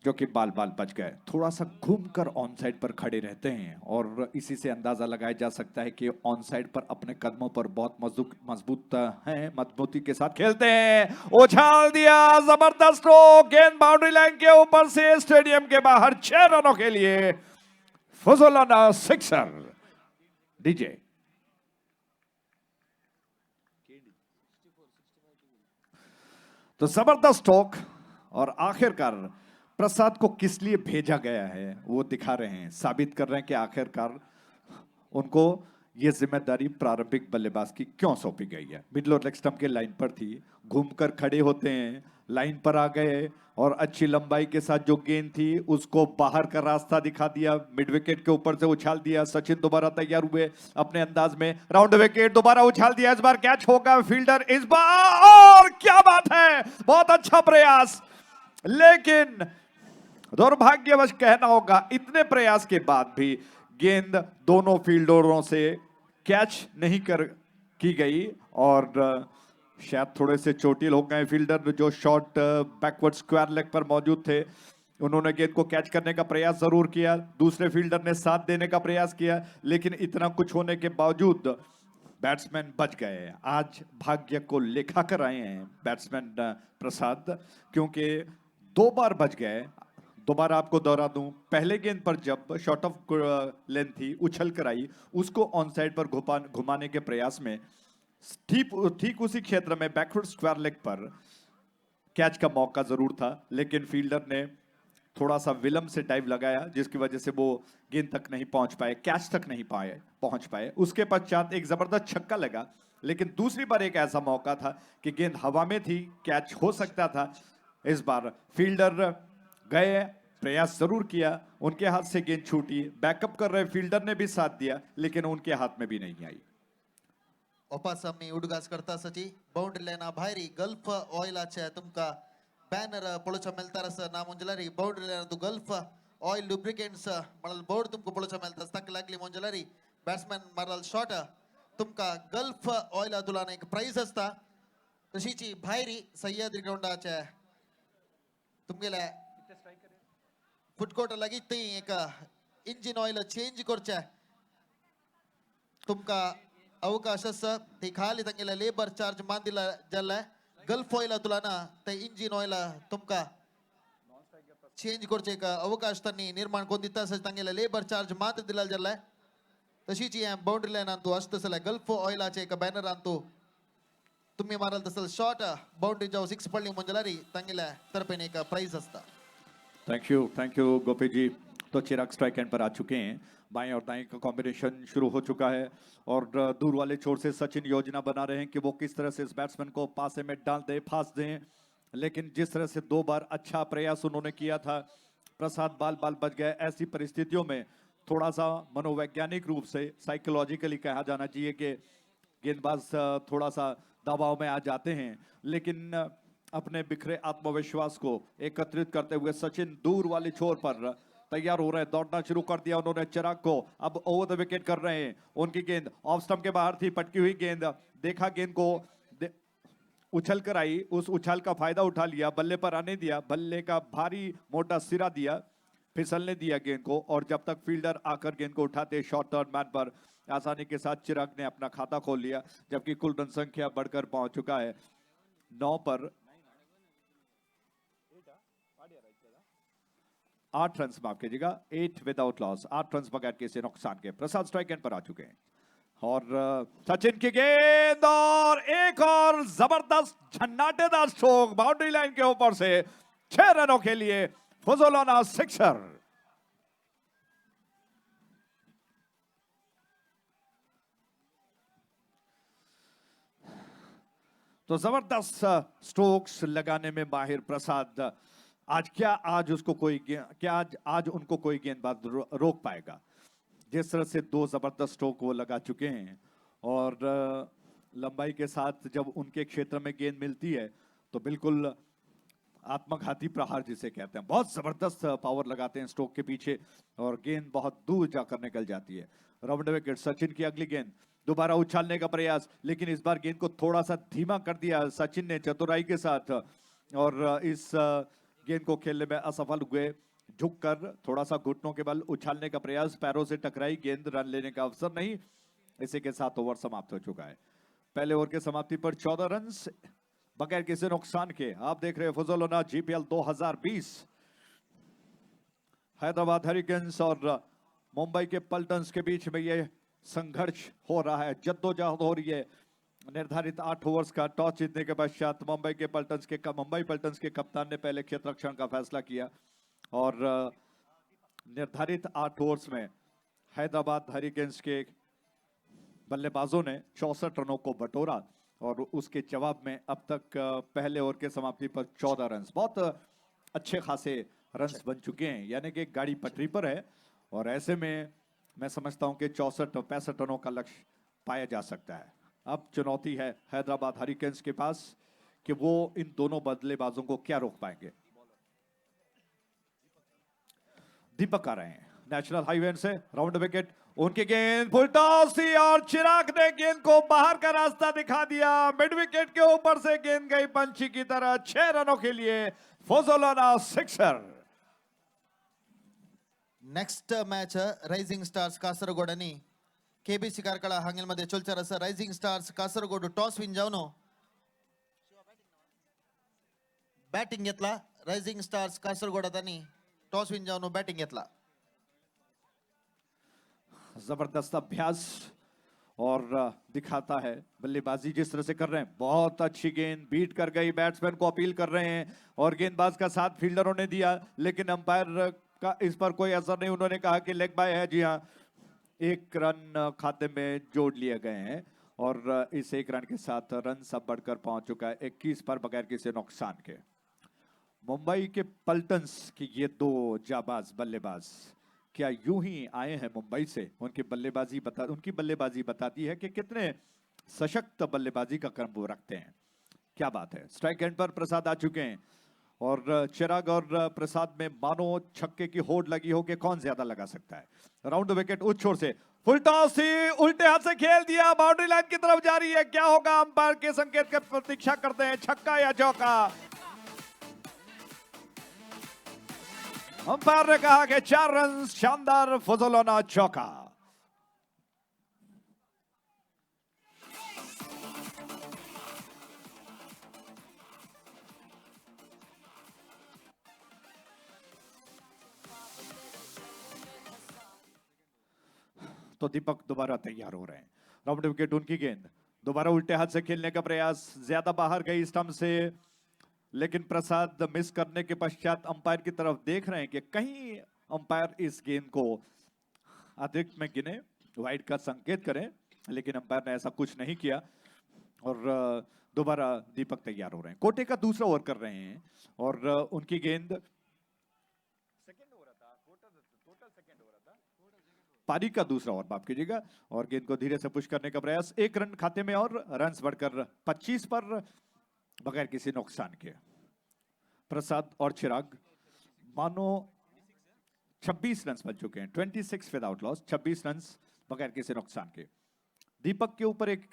जो कि बाल बच गए, थोड़ा सा घूमकर ऑन साइड पर खड़े रहते हैं और इसी से अंदाजा लगाया जा सकता है कि ऑन साइड पर अपने कदमों पर बहुत मजबूत हैं, मजबूती के साथ खेलते हैं। उछाल दिया, जबरदस्त स्ट्रोक, गेंद बाउंड्री लाइन के ऊपर से स्टेडियम के बाहर 6 रनों के लिए फुजलाना सिक्सर। डीजे तो जबरदस्त स्ट्रोक और आखिरकार प्रसाद को किस लिए भेजा गया है वो दिखा रहे हैं, साबित कर रहे हैं कि आखिरकार उनको ये जिम्मेदारी प्रारंभिक बल्लेबाज की क्यों सौंपी गई है। मिडल और लेग स्टंप के लाइन पर थी, घूमकर खड़े होते हैं, लाइन पर आ गए और अच्छी लंबाई के साथ जो गेंद थी उसको बाहर का रास्ता दिखा दिया, मिड विकेट के ऊपर से उछाल दिया। सचिन दोबारा तैयार हुए अपने अंदाज में, राउंड विकेट दोबारा उछाल दिया, इस बार कैच होगा, फील्डर इस बार, और क्या बात है, बहुत अच्छा प्रयास, लेकिन दुर्भाग्यवश कहना होगा इतने प्रयास के बाद भी गेंद दोनों फील्डरों से कैच नहीं की गई और शायद थोड़े से चोटिल हो गए फील्डर जो शॉर्ट बैकवर्ड स्क्वायर लेग पर मौजूद थे। उन्होंने गेंद को कैच करने का प्रयास जरूर किया, दूसरे फील्डर ने साथ देने का प्रयास किया, लेकिन इतना कुछ होने के बावजूद बैट्समैन बच गए। आज भाग्य को लेखा कर आए हैं बैट्समैन प्रसाद, क्योंकि 2 बार बच गए। दोबारा आपको दोहरा दूं, पहले गेंद पर जब शॉर्ट ऑफ लेंथ थी, उछल कर आई, उसको ऑन साइड पर घुमाने के प्रयास में ठीक उसी क्षेत्र में बैकवर्ड स्क्वायर लेग पर कैच का मौका जरूर था, लेकिन फील्डर ने थोड़ा सा विलंब से डाइव लगाया जिसकी वजह से वो गेंद तक नहीं पहुंच पाए, कैच तक नहीं पहुंच पाए। उसके पश्चात एक जबरदस्त छक्का लगा, लेकिन दूसरी बार एक ऐसा मौका था कि गेंद हवा में थी, कैच हो सकता था। इस बार फील्डर गए, प्रयास जरूर किया, उनके हाथ से गेंद छूटी, बैकअप कर रहे फील्डर ने भी साथ दिया, लेकिन उनके हाथ में भी नहीं आई। ओपासामनी उडगास करता सची बाउंड्री लाईना भायरी गल्फ ऑइलाचे तुमका बॅनर पळोवचा मेळटा सर ना मंजलारी बाउंड्री लाईन तू गल्फ ऑइल लुब्रिकेंट्स म्हणल बोर्ड तुमका पळोवचा मेळटा तक लागली मंजलारी बॅट्समॅन मारल शॉट तुमका गल्फ ऑइल तुलान एक प्राइज असता तशीची भायरी सह्याद्री ग्राउंडाचे तुमगेले फुटकोट लागी ती एक इंजिन ऑइल चेंज करचे तुमका अवकाश आसा ते खाली तांगेले लेबर चार्ज मान दिला जाल्ले गल्फ ऑइल तुलाना ते इंजिन ऑइल तुमका चेंज करचे एक अवकाश त्यांनी निर्माण करून दिता तांगेले लेबर चार्ज मात दिला जाल्ले तशीची बाउंड्री लाईन तू असतसले गल्फ ऑइलाचे एक बॅनर तू तुम्ही मारल तसल शॉट बाउंड्री जाऊ 6 पडली मंजलारी तांगेले तर्फे एक प्राइज असता। थैंक यू गोपी जी। तो चिराग स्ट्राइक एंड पर आ चुके हैं, बाएं और दाएं का कॉम्बिनेशन शुरू हो चुका है और दूर वाले छोर से सचिन योजना बना रहे हैं कि वो किस तरह से इस बैट्समैन को पासे में डाल दे, फांस दें, लेकिन जिस तरह से 2 बार अच्छा प्रयास उन्होंने किया था, प्रसाद बाल बच गए। ऐसी परिस्थितियों में थोड़ा सा मनोवैज्ञानिक रूप से साइकोलॉजिकली कहा जाना चाहिए कि गेंदबाज थोड़ा सा दबाव में आ जाते हैं, लेकिन अपने बिखरे आत्मविश्वास को एकत्रित करते हुए सचिन दूर वाले छोर पर तैयार हो रहे हैं, दौड़ना शुरू कर दिया उन्होंने। चिराग को अब ओवर द विकेट कर रहे हैं, उनकी गेंद ऑफ स्टंप के बाहर थी, पटकी हुई गेंद, देखा गेंद को उछल कर आई, उस उछाल का फायदा उठा लिया, बल्ले पर आने दिया, बल्ले का भारी मोटा सिरा दिया, फिसलने दिया गेंद को, और जब तक फील्डर आकर गेंद को उठाते शॉर्ट थर्ड मैन पर आसानी के साथ चिराग ने अपना खाता खोल लिया, जबकि कुल रन संख्या बढ़कर पहुंच चुका है 9 पर 8 रन, माफ कीजिएगा 8 विदाउट लॉस, 8 रन बगैर किसी नुकसान के। प्रसाद स्ट्राइक एंड पर आ चुके हैं और सचिन की गेंद और एक और जबरदस्त झन्नाटेदार स्ट्रोक बाउंड्री लाइन के ऊपर से 6 रनों के लिए फुजलाना सिक्सर। तो जबरदस्त स्ट्रोक्स लगाने में माहिर प्रसाद। आज उसको कोई आज उनको कोई गेंदबाज रोक पाएगा? जिस तरह से 2 जबरदस्त स्ट्रोक वो लगा चुके हैं और लंबाई के साथ जब उनके क्षेत्र में गेंद मिलती है तो बिल्कुल आत्मघाती प्रहार जिसे कहते हैं, बहुत जबरदस्त पावर लगाते हैं स्ट्रोक के पीछे और गेंद बहुत दूर जाकर निकल जाती है। Round wicket. सचिन की अगली गेंद, दोबारा उछालने का प्रयास, लेकिन इस बार गेंद को थोड़ा सा धीमा कर दिया सचिन ने चतुराई के साथ और इस गेंद को खेलने में असफल हुए। झुककर थोड़ा सा घुटनों के बल उछालने का प्रयास, पैरों से टकराई गेंद, रन लेने का अवसर नहीं। इसी के साथ ओवर समाप्त हो चुका है। पहले ओवर के समाप्ति पर 14 रन बगैर किसी नुकसान के। आप देख रहे हैं फुजलोना जीपीएल 2020। हैदराबाद हरिकेन्स और मुंबई के पल्टन्स के बीच में ये संघर्ष हो रहा है, जद्दोजहद हो रही है। निर्धारित 8 ओवर्स का टॉस जीतने के पश्चात मुंबई पल्टन्स के कप्तान ने पहले क्षेत्र रक्षण का फैसला किया और निर्धारित 8 ओवर्स में हैदराबाद हरिकेन्स के बल्लेबाजों ने 64 रनों को बटोरा और उसके जवाब में अब तक पहले ओवर के समाप्ति पर 14 रन, बहुत अच्छे खासे रन्स बन चुके हैं, यानी कि गाड़ी पटरी पर है और ऐसे में मैं समझता हूं कि 64-65 रनों का लक्ष्य पाया जा सकता है। अब चुनौती है हैदराबाद हरिकेन्स के पास कि वो इन दोनों बल्लेबाजों को क्या रोक पाएंगे। दीपक आ रहे हैं नेशनल हाईवे से, राउंड विकेट। उनकी गेंद फुल टॉस थी और चिराग ने गेंद को बाहर का रास्ता दिखा दिया। मिड विकेट के ऊपर से गेंद गई पंछी की तरह। 6 रनों के लिए फुजलोना sixer. Next match rising stars Kasaragod आणि केबीसी कारकळा हांगेलमध्ये चलचार आसा। Rising stars Kasaragod toss win जावन बॅटिंग घेतला। रायझिंग स्टार्स कासरगोडांनी टॉस विन जावन बॅटिंग घेतला। जबरदस्त अभ्यास और दिखाता है बल्लेबाजी जिस तरह से कर रहे हैं। बहुत अच्छी गेंद बीट कर गई, बैट्समैन को अपील कर रहे हैं और गेंदबाज का साथ फील्डरों ने दिया, लेकिन अंपायर का इस पर कोई असर नहीं। उन्होंने कहा कि लेग बाय है। जी हाँ, 1 रन खाते में जोड़ लिए गए हैं और इस 1 रन के साथ रन सब बढ़कर पहुंच चुका है 21 पर बगैर किसी नुकसान के। मुंबई के पल्टन्स की ये 2 जाबाज बल्लेबाज क्या यूं ही आए हैं मुंबई से? उनकी बल्लेबाजी बताती है कि कितने सशक्त बल्लेबाजी का क्रम वो रखते हैं। क्या बात है। स्ट्राइक एंड पर प्रसाद आ चुके हैं और चिराग और प्रसाद में मानो छक्के की होड़ लगी हो कि कौन ज्यादा लगा सकता है। राउंड विकेट उस छोर से फुल टॉस ही उल्टे हाथ से खेल दिया, बाउंड्री लाइन की तरफ जा रही है। क्या होगा? अंपायर के संकेत की प्रतीक्षा करते हैं, छक्का या चौका। अंपायर ने कहा कि 4 रन, शानदार फुजलोना चौका। तो दीपक दोबारा तैयार हो रहे हैं। राउंड विकेट उनकी गेंद, दोबारा उल्टे हाथ से खेलने का प्रयास, ज्यादा बाहर गई स्टंप से, लेकिन प्रसाद मिस करने के पश्चात अंपायर की तरफ देख रहे हैं कि कहीं अंपायर इस गेंद को अतिरिक्त में गिने, वाइड का संकेत करें, लेकिन अंपायर ने ऐसा कुछ नहीं किया और दोबारा दीपक तैयार हो रहे हैं। कोटे का दूसरा ओवर कर रहे हैं और उनकी गेंद पारी का दूसरा ओवर माफ कीजिएगा और गेंद को धीरे से पुश करने का प्रयास। 1 रन खाते में और रन्स बढ़कर 25 पर बगैर किसी नुकसान के। प्रसाद और चिराग मानो 26 रन बन चुके हैं, 26 विदाउट लॉस, 26 रन बगैर किसी नुकसान के। दीपक के ऊपर एक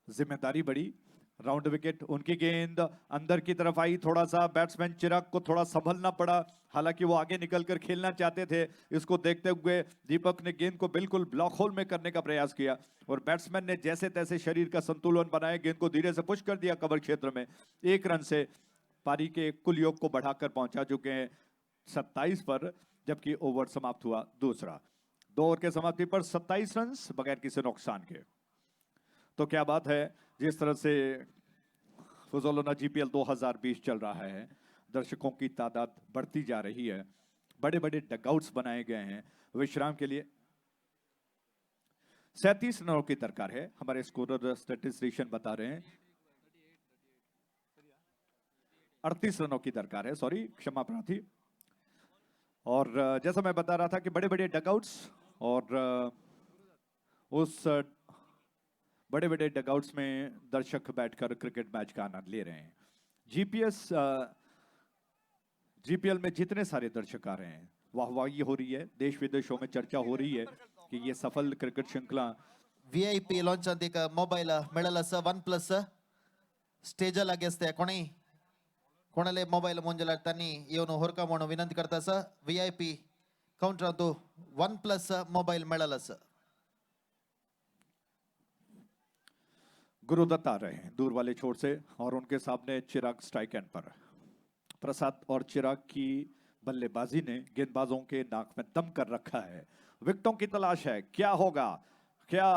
जिम्मेदारी बढ़ी। राउंड विकेट उनकी गेंद अंदर की तरफ आई, थोड़ा सा बैट्समैन चिराग को थोड़ा संभलना पड़ा, हालांकि वो आगे निकलकर खेलना चाहते थे। इसको देखते हुए दीपक ने गेंद को बिल्कुल ब्लॉक होल में करने का प्रयास किया और बैट्समैन ने जैसे तैसे शरीर का संतुलन बनाया, गेंद को धीरे से पुश कर दिया कवर क्षेत्र में। 1 रन से पारी के कुल योग को बढ़ाकर पहुंचा चुके हैं 27 पर, जबकि ओवर समाप्त हुआ दूसरा। 2 ओवर के समाप्ति पर 27 रन बगैर किसी नुकसान के। तो क्या बात है, जिस तरह से फुजलोना जीपीएल 2020 चल रहा है, दर्शकों की तादाद बढ़ती जा रही है, बड़े बड़े डगआउट्स बनाए गए हैं विश्राम के लिए। 37 रनों की दरकार है, हमारे स्कोरर स्टैटिस्टिशियन बता रहे हैं 38 रनों की दरकार है, सॉरी क्षमा प्रार्थी। और जैसा मैं बता रहा था कि बड़े बड़े डगआउट्स और उस बड़े बड़े डगआउट्स में दर्शक बैठकर क्रिकेट मैच का आनंद ले रहे हैं। जीपीएल में जितने सारे दर्शक आ रहे हैं, वाहवाही हो रही है, देश विदेशों में चर्चा हो रही है कि ये सफल क्रिकेट श्रृंखला VIP लॉन्च ಅಂತ ಈಗ ಮೊಬೈಲ್ ಮೆಳಲ ಸ OnePlus ಸ್ಟೇಜ್ ಅಲಾಗೆಸ್ತೆ ಕೊಣಲೆ ಮೊಬೈಲ್ ಮುಂಜಲ ತನ್ನಿ ಇವನು ಹೊರಕಮೋಣ ವಿನಂತಿ करता ಸ VIP काउंटर तो OnePlus मोबाइल ಮೆಳಲ ಸ गुरुदत्त आ रहे हैं दूर वाले छोर से और उनके सामने चिराग स्ट्राइक एंड पर। प्रसाद और चिराग की बल्लेबाजी ने गेंदबाजों के नाक में दम कर रखा है। विकेटों की तलाश है, क्या होगा, क्या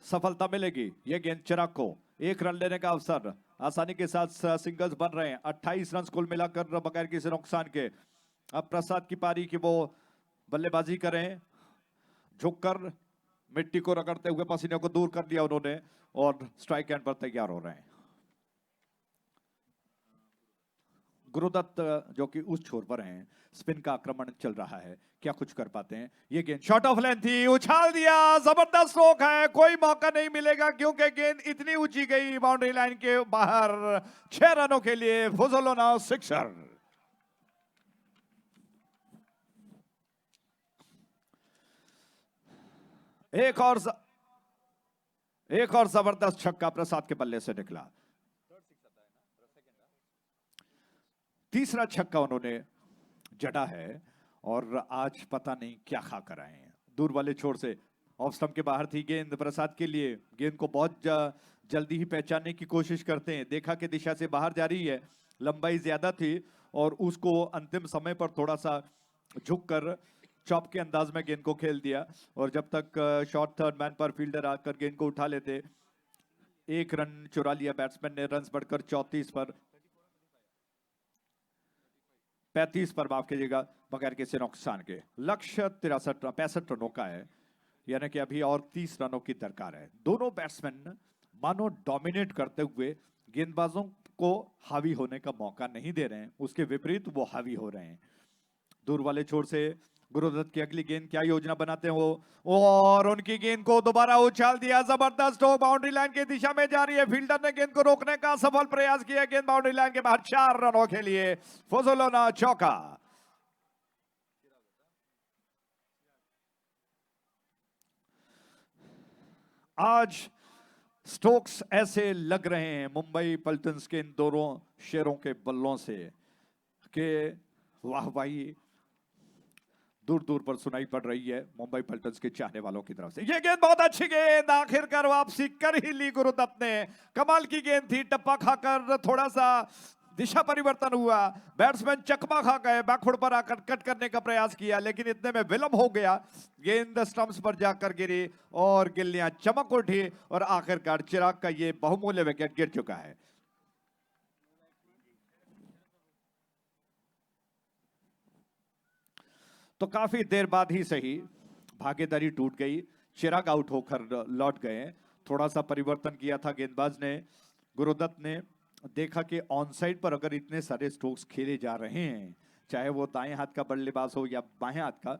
सफलता मिलेगी? ये गेंद चिराग को, एक रन लेने का अवसर, आसानी के साथ सिंगल्स बन रहे हैं। 28 रन कुल मिलाकर बगैर किसी नुकसान के। अब प्रसाद की पारी कि वो बल्लेबाजी करें, झुककर मिट्टी को रगड़ते हुए पसीने को दूर कर दिया उन्होंने और स्ट्राइक एंड पर तैयार हो रहे हैं। गुरुदत्त जो कि उस छोर पर हैं, स्पिन का आक्रमण चल रहा है, क्या कुछ कर पाते हैं? ये गेंद शॉट ऑफ लेंथ थी, उछाल दिया, जबरदस्त स्ट्रोक है, कोई मौका नहीं मिलेगा क्योंकि गेंद इतनी ऊंची गई बाउंड्री लाइन के बाहर। 6 रनों के लिए फुजलोना सिक्सर। एक और जबरदस्त छक्का प्रसाद के बल्ले से निकला। तीसरा छक्का उन्होंने जड़ा है और आज पता नहीं क्या खा कर आए हैं। दूर वाले छोर से ऑफ स्टंप के बाहर थी गेंद प्रसाद के लिए। गेंद को बहुत जल्दी ही पहचानने की कोशिश करते हैं, देखा कि दिशा से बाहर जा रही है, लंबाई ज्यादा थी और उसको अंतिम समय पर थोड़ा सा झुककर चॉप के अंदाज में गेंद को खेल दिया। और जब तक शॉर्ट थर्ड मैन पर फील्डर आकर गेंद को उठा लेते, 1 रन चुरा लिया बैट्समैन ने। रन बढ़कर 35 पर माफ कीजिएगा, बगैर किसी नुकसान के। लक्ष्य 65 रनों का है, यानी कि अभी और 30 रनों की दरकार है। दोनों बैट्समैन मानो डोमिनेट करते हुए गेंदबाजों को हावी होने का मौका नहीं दे रहे हैं, उसके विपरीत वो हावी हो रहे हैं। दूर वाले छोर से गुरुदत्त की अगली गेंद, क्या योजना बनाते हैं वो, और उनकी गेंद को दोबारा उछाल दिया। जबरदस्त स्ट्रोक बाउंड्री लाइन की दिशा में जा रही है। फील्डर ने गेंद को रोकने का सफल प्रयास किया। गेंद बाउंड्री लाइन के बाहर। 4 रनों के लिए फुजलोना चौका। आज स्टोक्स ऐसे लग रहे हैं मुंबई पल्टन्स के इन दोनों शेरों के बल्लों से कि वाह भाई, दूर दूर पर सुनाई पड़ रही है मुंबई पल्टन्स के चाहने वालों की तरफ से। ये गेंद बहुत अच्छी गेंद, आखिरकार वापसी कर ही ली गुरुदत्त ने। कमाल की गेंद थी, टप्पा खाकर थोड़ा सा दिशा परिवर्तन हुआ, बैट्समैन चकमा खा गए, बैकफुट पर आकर कट करने का प्रयास किया, लेकिन इतने में विलंब हो गया। गेंद स्टंप्स पर जाकर गिरी और गिल्लियां चमक उठी और आखिरकार चिराग का ये बहुमूल्य विकेट गिर चुका है। तो काफी देर बाद ही सही भागीदारी टूट गई, चिराग आउट होकर लौट गए। थोड़ा सा परिवर्तन किया था गेंदबाज ने। गुरुदत्त ने देखा कि ऑन साइड पर अगर इतने सारे स्ट्रोक्स खेले जा रहे हैं, चाहे वो दाएं हाथ का बल्लेबाज हो या बाएं हाथ का,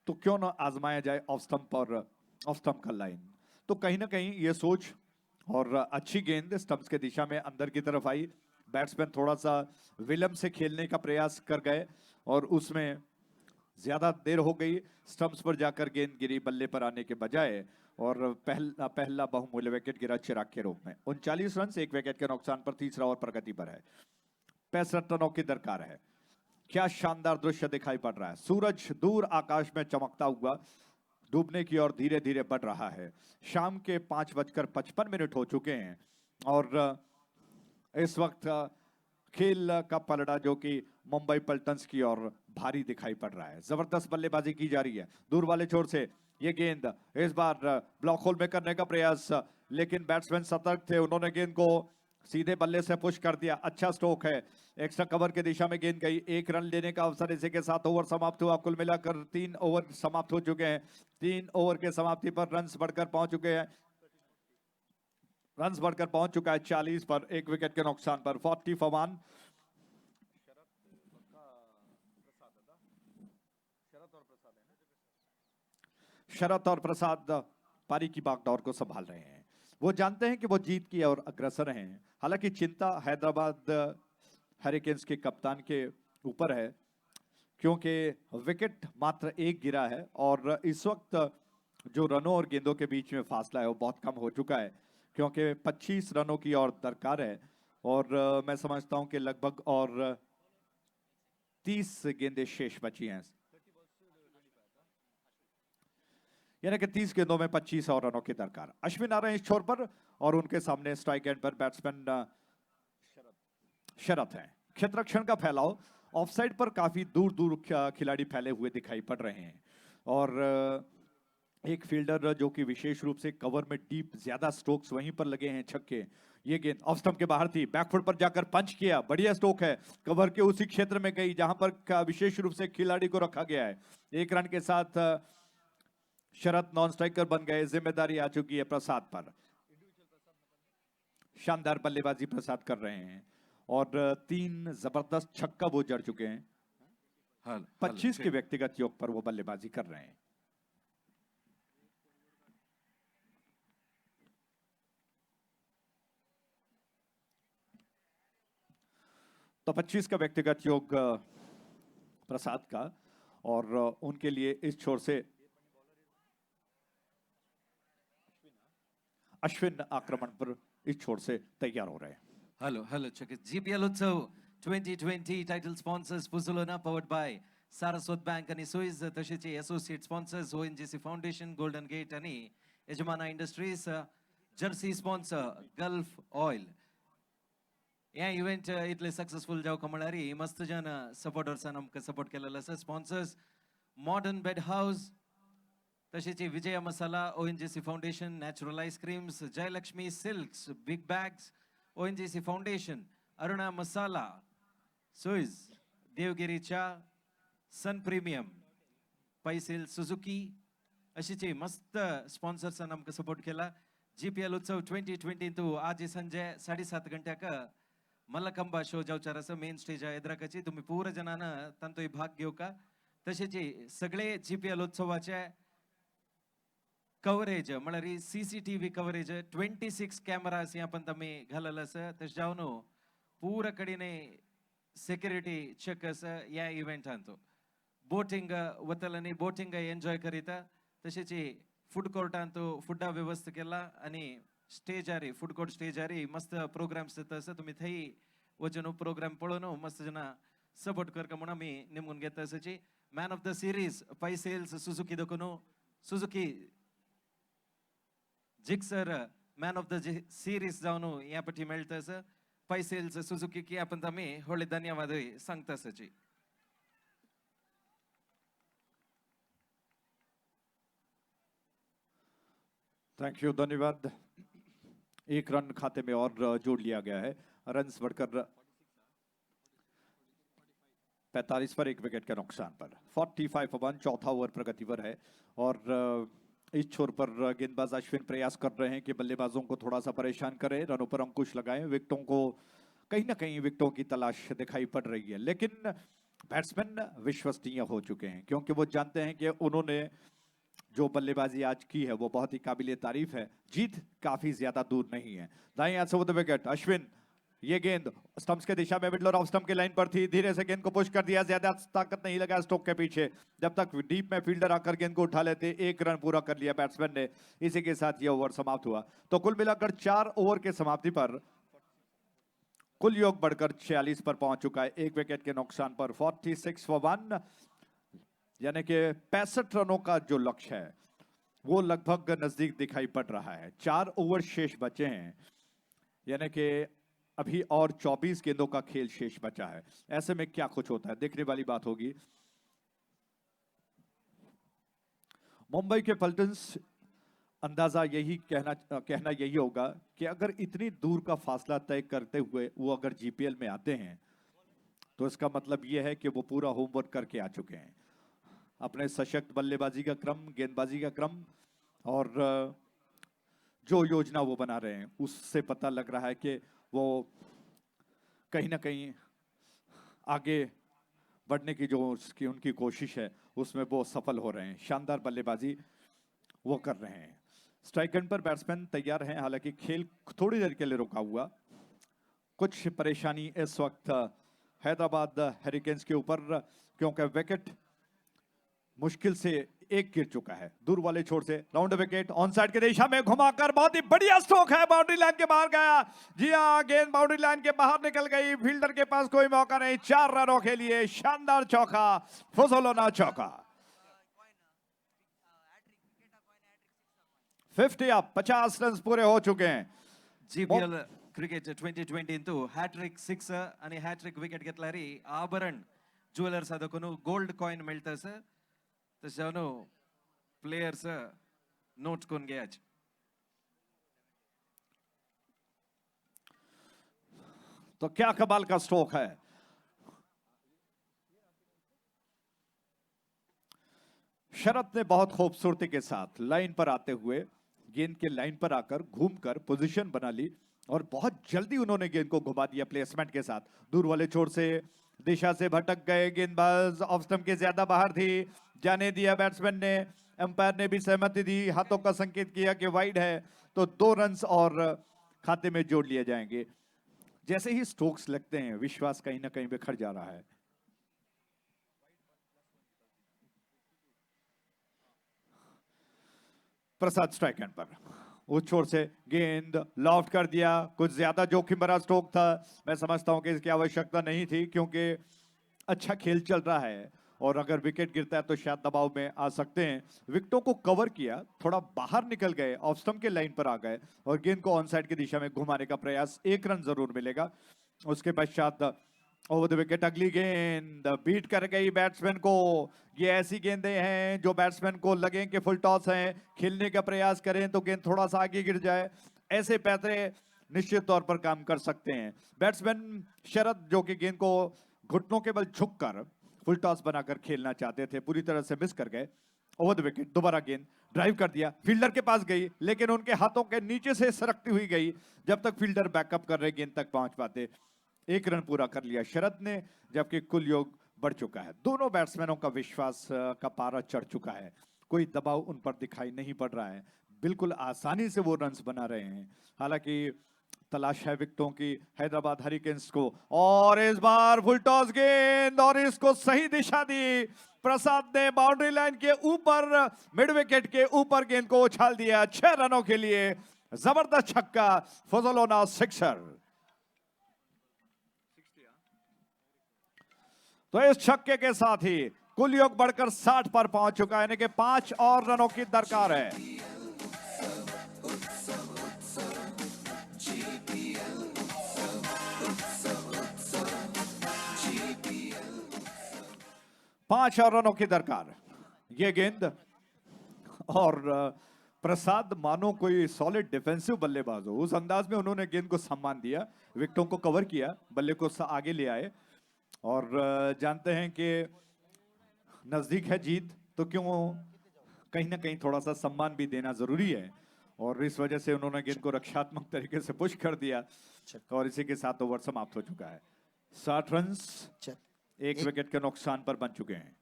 तो क्यों ना आजमाया जाए ऑफ स्टंप और ऑफ स्टंप का लाइन। तो कहीं ना कहीं ये सोच और अच्छी गेंद स्टंप्स के दिशा में अंदर की तरफ आई। बैट्समैन थोड़ा सा विलंब से खेलने का प्रयास कर गए और उसमें ज्यादा देर हो गई। स्टंप्स पर जाकर गेंद गिरी बल्ले पर आने के बजाय और पहला बहुमूल्य विकेट गिरा चिराग के रूप में। 39 रन से 1 विकेट के नुकसान पर तीसरा ओवर प्रगति पर है। 65 रनों की दरकार है। क्या शानदार दृश्य दिखाई पड़ रहा है। सूरज दूर आकाश में चमकता हुआ डूबने की ओर धीरे धीरे बढ़ रहा है। शाम के 5:55 हो चुके हैं और इस वक्त खेल का पलड़ा जो कि मुंबई पल्टन्स की ओर भारी दिखाई पड़ रहा है। जबरदस्त बल्लेबाजी की जा रही है। दूर वाले छोर से ये गेंद इस बार ब्लॉक होल में करने का प्रयास, लेकिन बैट्समैन सतर्क थे, उन्होंने गेंद को सीधे बल्ले से पुश कर दिया। अच्छा स्ट्रोक है, एक्स्ट्रा कवर के दिशा में गेंद गई। 1 रन लेने का अवसर इसी के साथ ओवर समाप्त हुआ। कुल मिलाकर 3 ओवर समाप्त हो चुके हैं। 3 ओवर के समाप्ति पर रन्स बढ़कर पहुंच चुके हैं रन्स बढ़कर पहुंच चुका है 40 पर, 1 विकेट के नुकसान पर, 40 for 1। शरत और प्रसाद पारी की बागडोर को संभाल रहे हैं। वो जानते हैं कि वो जीत की और अग्रसर हैं। हालांकि चिंता हैदराबाद हरिकेन्स के कप्तान के ऊपर है, क्योंकि विकेट मात्र 1 गिरा है और इस वक्त जो रनों और गेंदों के बीच में फासला है वो बहुत कम हो चुका है, क्योंकि 25 रनों की और दरकार है और मैं समझता हूं कि लगभग और 30 गेंदें शेष बची हैं, यानी कि 30 गेंदों में 25 और रनों की दरकार। अश्विन आ रहे हैं इस छोर पर और उनके सामने स्ट्राइक एंड पर बैट्समैन शरत है। क्षेत्ररक्षण का फैलाव ऑफसाइड पर काफी दूर दूर खिलाड़ी फैले हुए दिखाई पड़ रहे हैं और एक फील्डर जो कि विशेष रूप से कवर में डीप ज्यादा स्ट्रोक्स वहीं पर लगे हैं, छक्के। ये गेंद ऑफ स्टंप के बाहर थी, बैकफुट पर जाकर पंच किया, बढ़िया स्ट्रोक है, कवर के उसी क्षेत्र में गई जहां पर विशेष रूप से खिलाड़ी को रखा गया है। 1 रन के साथ शरत नॉन स्ट्राइकर बन गए। जिम्मेदारी आ चुकी है प्रसाद पर। शानदार बल्लेबाजी प्रसाद कर रहे हैं और 3 जबरदस्त छक्का वो जड़ चुके हैं। 25 के व्यक्तिगत योग पर वो बल्लेबाजी कर रहे हैं। तो 25 का व्यक्तिगत योग प्रसाद का और उनके लिए इस छोर से अश्विन आक्रमण पर इस छोर से तैयार हो रहे हैं। Hello, check it. GPL Utsav 2020 title sponsors Puzulona powered by Saraswat Bank आणि Suez तसेच associate sponsors ONGC Foundation, Golden Gate आणि यजमाना Industries, jersey sponsor Gulf Oil. या इव्हेंट इतले सक्सेसफुल जाऊ कमणारी मस्त जन सपोर्टर्स आमकां सपोर्ट केलेलो आसा। स्पॉन्सर्स मॉडर्न बेड हाऊस तसेच Vijay masala, ONGC foundation, natural ice creams, Jayalakshmi silks, big bags, ONGC foundation, Aruna masala, सुईज, देवगिरीच्या सन प्रीमियम, पैसेल सुझुकी अशीचे मस्त स्पॉन्सर्स आमकां सपोर्ट केला। GPL उत्सव 2022 आज संजे 7:30 गंट्याक मल्लखंबा शो जावचार आसा। मेन स्टेज एद्राकाची तुम्ही पूर्ण जणांना तांतोय भाग घेऊ का। तसेच सगळे GPL उत्सवाचे कवरेज म्हळ्यार CCTV कवरेज 26 कॅमेरास ह्या पण तमी घालल आसा। तशें जावन पूर्ण कडेने सिक्युरिटी चेक आसा ह्या इव्हेंटांत। बोटिंग वतल आनी बोटिंग एन्जॉय करीता। तसेच फूड कोर्टांत फुडा व्यवस्था केला आणि स्टेजारी फूड कोर्ट स्टेजारी मस्त प्रोग्राम्स जाता आसा। तुम्ही थंय वचून प्रोग्राम पळोवन मस्त जना सपोर्ट करका म्हणून आमी नेमून घेता आसाची। मॅन ऑफ द सिरीज पैसेल्स सुझुकी दोकून Suzuki Gixxer man of the series जावन ह्या पटी मेळटा आसा। पैसेल्स सुझुकी की आपण आमी व्हडले धन्यवाद सांगता आसाची। थैंक यू, धन्यवाद। 1 रन खाते में और जोड़ लिया गया है। रन्स बढ़कर 45 पर, 1 विकेट के नुकसान पर, 45 for 1। चौथा ओवर प्रगति पर है और इस छोर पर गेंदबाज अश्विन प्रयास कर रहे हैं कि बल्लेबाजों को थोड़ा सा परेशान करें, रनों पर अंकुश लगाएं। विकेटों को कहीं ना कहीं विकेटों की तलाश दिखाई पड़ रही है, लेकिन बैट्समैन विश्वसनीय हो चुके हैं क्योंकि वो जानते हैं कि उन्होंने जो बल्लेबाजी आज की है वो बहुत ही काबिले तारीफ है। जीत काफी ज्यादा दूर नहीं है। दाएं हाथ से वो विकेट अश्विन, ये गेंद स्टंप्स के दिशा में मिडल और ऑफ स्टंप की लाइन पर थी। धीरे से गेंद को पुश कर दिया, ज्यादा ताकत नहीं लगा स्टोक के पीछे। जब तक डीप में फील्डर आकर गेंद को उठा लेते, 1 रन पूरा कर लिया बैट्समैन ने। इसी के साथ यह ओवर समाप्त हुआ। तो कुल मिलाकर 4 ओवर के समाप्ति पर कुल योग बढ़कर 46 पर पहुंच चुका है, 1 विकेट के नुकसान पर, 46 for 1। यानी कि 65 रनों का जो लक्ष्य है वो लगभग नजदीक दिखाई पड़ रहा है। 4 ओवर शेष बचे हैं, यानी कि अभी और 24 गेंदों का खेल शेष बचा है। ऐसे में क्या कुछ होता है देखने वाली बात होगी। मुंबई के पल्टन्स अंदाजा यही कहना यही होगा कि अगर इतनी दूर का फासला तय करते हुए वो अगर GPL में आते हैं तो इसका मतलब यह है कि वो पूरा होमवर्क करके आ चुके हैं। अपने सशक्त बल्लेबाजी का क्रम, गेंदबाजी का क्रम और जो योजना वो बना रहे हैं उससे पता लग रहा है कि वो कहीं ना कहीं आगे बढ़ने की जो उनकी कोशिश है उसमें वो सफल हो रहे हैं। शानदार बल्लेबाजी वो कर रहे हैं। स्ट्राइक एंड पर बैट्समैन तैयार हैं, हालांकि खेल थोड़ी देर के लिए रुका हुआ। कुछ परेशानी इस वक्त हैदराबाद हरिकेन्स के ऊपर, क्योंकि विकेट मुश्किल से एक गिर चुका है। दूर वाले छोर से राउंड विकेट ऑन साइड की दिशा में घुमाकर बहुत ही बढ़िया स्ट्रोक है, बाउंड्री लाइन के बाहर गया। जी हाँ, गेंद बाउंड्री लाइन के बाहर निकल गई। फील्डर के पास कोई मौका नहीं। 4 रनों के लिए शानदार चौका, फुसलोना चौका। 50 अप, 50 रन पूरे हो चुके हैं। GPL क्रिकेट 2020 इंतू हॅट्रिक 6 आणि हॅट्रिक विकेट घेतला रे आभरण ज्वेलर्स ಅದಕ್ಕೂ ಗೋಲ್ಡ್ ಕಾಯಿನ್ मिळतं सर तशानो प्लेयर्स नोट कोण घ्यायचे। तो क्या कमाल का स्ट्रोक है। शरद ने बहुत खूबसूरती के साथ लाइन पर आते हुए गेंद के लाइन पर आकर घूमकर पोजीशन बना ली और बहुत जल्दी उन्होंने गेंद को घुमा दिया प्लेसमेंट के साथ। दूर वाले छोर से दिशा से भटक गए गेंदबाज, ऑफ स्टंप के ज्यादा बाहर थी, जाने दिया बैट्समैन ने। अंपायर ने भी सहमति दी, हाथों का संकेत किया कि वाइड है, तो 2 रन्स और खाते में जोड़ लिए जाएंगे। जैसे ही स्ट्रोक्स लगते हैं विश्वास कहीं ना कहीं बिखर जा रहा है। प्रसाद स्ट्राइक एंड पर उस छोर से गेंद लॉफ्ट कर दिया। कुछ ज्यादा जोखिम भरा स्ट्रोक था। मैं समझता हूं कि इसकी आवश्यकता नहीं थी, क्योंकि अच्छा खेल चल रहा है और अगर विकेट गिरता है तो शायद दबाव में आ सकते हैं। विकेटों को कवर किया, थोड़ा बाहर निकल गए, ऑफ स्टंप के लाइन पर आ गए और गेंद को ऑन साइड की दिशा में घुमाने का प्रयास। 1 रन जरूर मिलेगा। उसके पश्चात ओवर द विकेट अगली गेंद बीट कर गई बैट्समैन को। ये ऐसी गेंदें हैं जो बैट्समैन को लगे कि फुल टॉस हैं, खेलने का प्रयास करें तो गेंद थोड़ा सा आगे गिर जाए, ऐसे पैतरे निश्चित तौर पर काम कर सकते हैं। बैट्समैन शरद जो कि गेंद को घुटनों के बल झुककर फुल टॉस बनाकर खेलना चाहते थे, पूरी तरह से मिस कर गए। ओवर द विकेट दोबारा गेंद ड्राइव कर दिया, फील्डर के पास गई लेकिन उनके हाथों के नीचे से सरकती हुई गई। जब तक फील्डर बैकअप कर रहे गेंद तक पहुंच पाते। 1 रन पूरा कर लिया शरद ने, जबकि कुल योग बढ़ चुका है। दोनों बैट्समैनों का विश्वास का पारा चढ़ चुका है। कोई दबाव उन पर दिखाई नहीं पड़ रहा है। बिल्कुल आसानी से वो रन्स बना रहे हैं। हालांकि तलाश है विकेटों की हैदराबाद हरिकेन्स को, और इस बार फुल टॉस गेंद और इसको सही दिशा दी। प्रसाद ने बाउंड्री लाइन के ऊपर, मिड विकेट के ऊपर गेंद को उछाल दिया। 6 रनों के लिए जबरदस्त छक्का, फुसलोना सिक्सर। तो इस छक्के के साथ ही कुल योग बढ़कर 60 पर पहुंच चुका है, यानी कि 5 और रनों की दरकार है। पांच और रनों की दरकार। ये गेंद, और प्रसाद मानो कोई सॉलिड डिफेंसिव बल्लेबाज हो, उस अंदाज में उन्होंने गेंद को सम्मान दिया, विकेटों को कवर किया, बल्ले को आगे ले आए। और जानते हैं कि नजदीक है जीत, तो क्यों कहीं ना कहीं थोड़ा सा सम्मान भी देना जरूरी है, और इस वजह से उन्होंने गेंद को रक्षात्मक तरीके से पुश कर दिया। और इसी के साथ ओवर समाप्त हो चुका है। 60 रन्स 1 विकेट के नुकसान पर बन चुके हैं।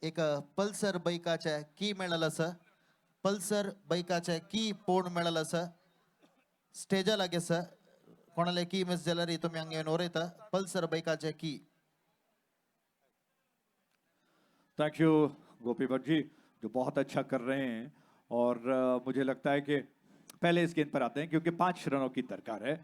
एक पल्सर बाईकाच्या की मेळाला सर, पल्सर बाईकाच्या की पोण मेळाला सर, स्टेजला गे सर, कोणाला की मिस झाला रे तुम्ही अंगे नोरेता पल्सर बाईकाच्या की। थैंक यू गोपी भट्ट जी, जो बहुत अच्छा कर रहे हैं। और मुझे लगता है कि पहले इस गेंद पर आते हैं, क्योंकि 5 रनों की दरकार है।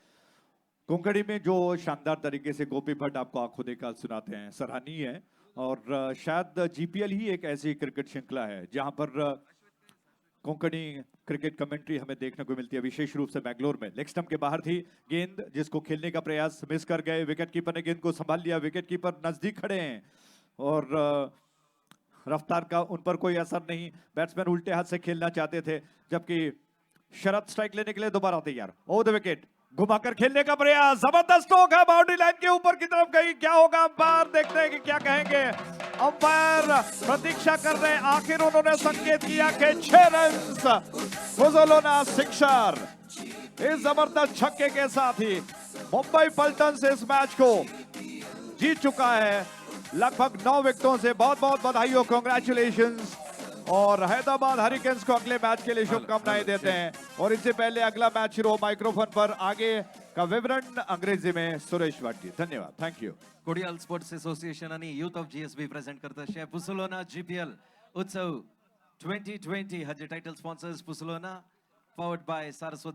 कोंकणी में जो शानदार तरीके से गोपी भट्ट आपको आंखों देखा सुनाते हैं, सराहनीय है। और शायद जीपीएल ही एक ऐसी क्रिकेट श्रृंखला है जहां पर कोंकणी क्रिकेट कमेंट्री हमें देखने को मिलती है, विशेष रूप से बेंगलोर में। लेग स्टंप के बाहर थी गेंद, जिसको खेलने का प्रयास मिस कर गए। विकेट कीपर ने गेंद को संभाल लिया, विकेट कीपर नजदीक खड़े हैं और रफ्तार का उन पर कोई असर नहीं। बैट्समैन उल्टे हाथ से खेलना चाहते थे, जबकि शरद स्ट्राइक लेने के लिए दोबारा तैयार। ओवर द विकेट घुमाकर खेलने का प्रयास, जबरदस्त स्ट्रोक है, बाउंड्री लाइन के ऊपर की तरफ गई, क्या होगा अंपायर, देखते हैं कि क्या कहेंगे। अंपायर प्रतीक्षा कर रहे हैं, आखिर उन्होंने संकेत किया कि 6 रन फुजलोना सिक्सर। इस जबरदस्त छक्के के साथ ही मुंबई पल्टन्स इस मैच को जीत चुका है लगभग 9 विकेटों से। बहुत बहुत बधाई हो, कांग्रेचुलेशंस। और हैदराबाद हरिकेन्स को अगले मैच के लिए शुभकामनाएं देते हैं। और इससे पहले अगला मैच शुरू हो, माइक्रोफोन पर आगे का विवरण अंग्रेजी में सुरेश वाटी। धन्यवाद, thank you. Kodial sports association आणि यूथ ऑफ जीएसबी प्रेझेंट करत असे पुसलोना जीपीएल उत्सव 2020 हाचे टायटल स्पॉन्सर्स पुसलोना, पॉवर्ड बाय सारस्वत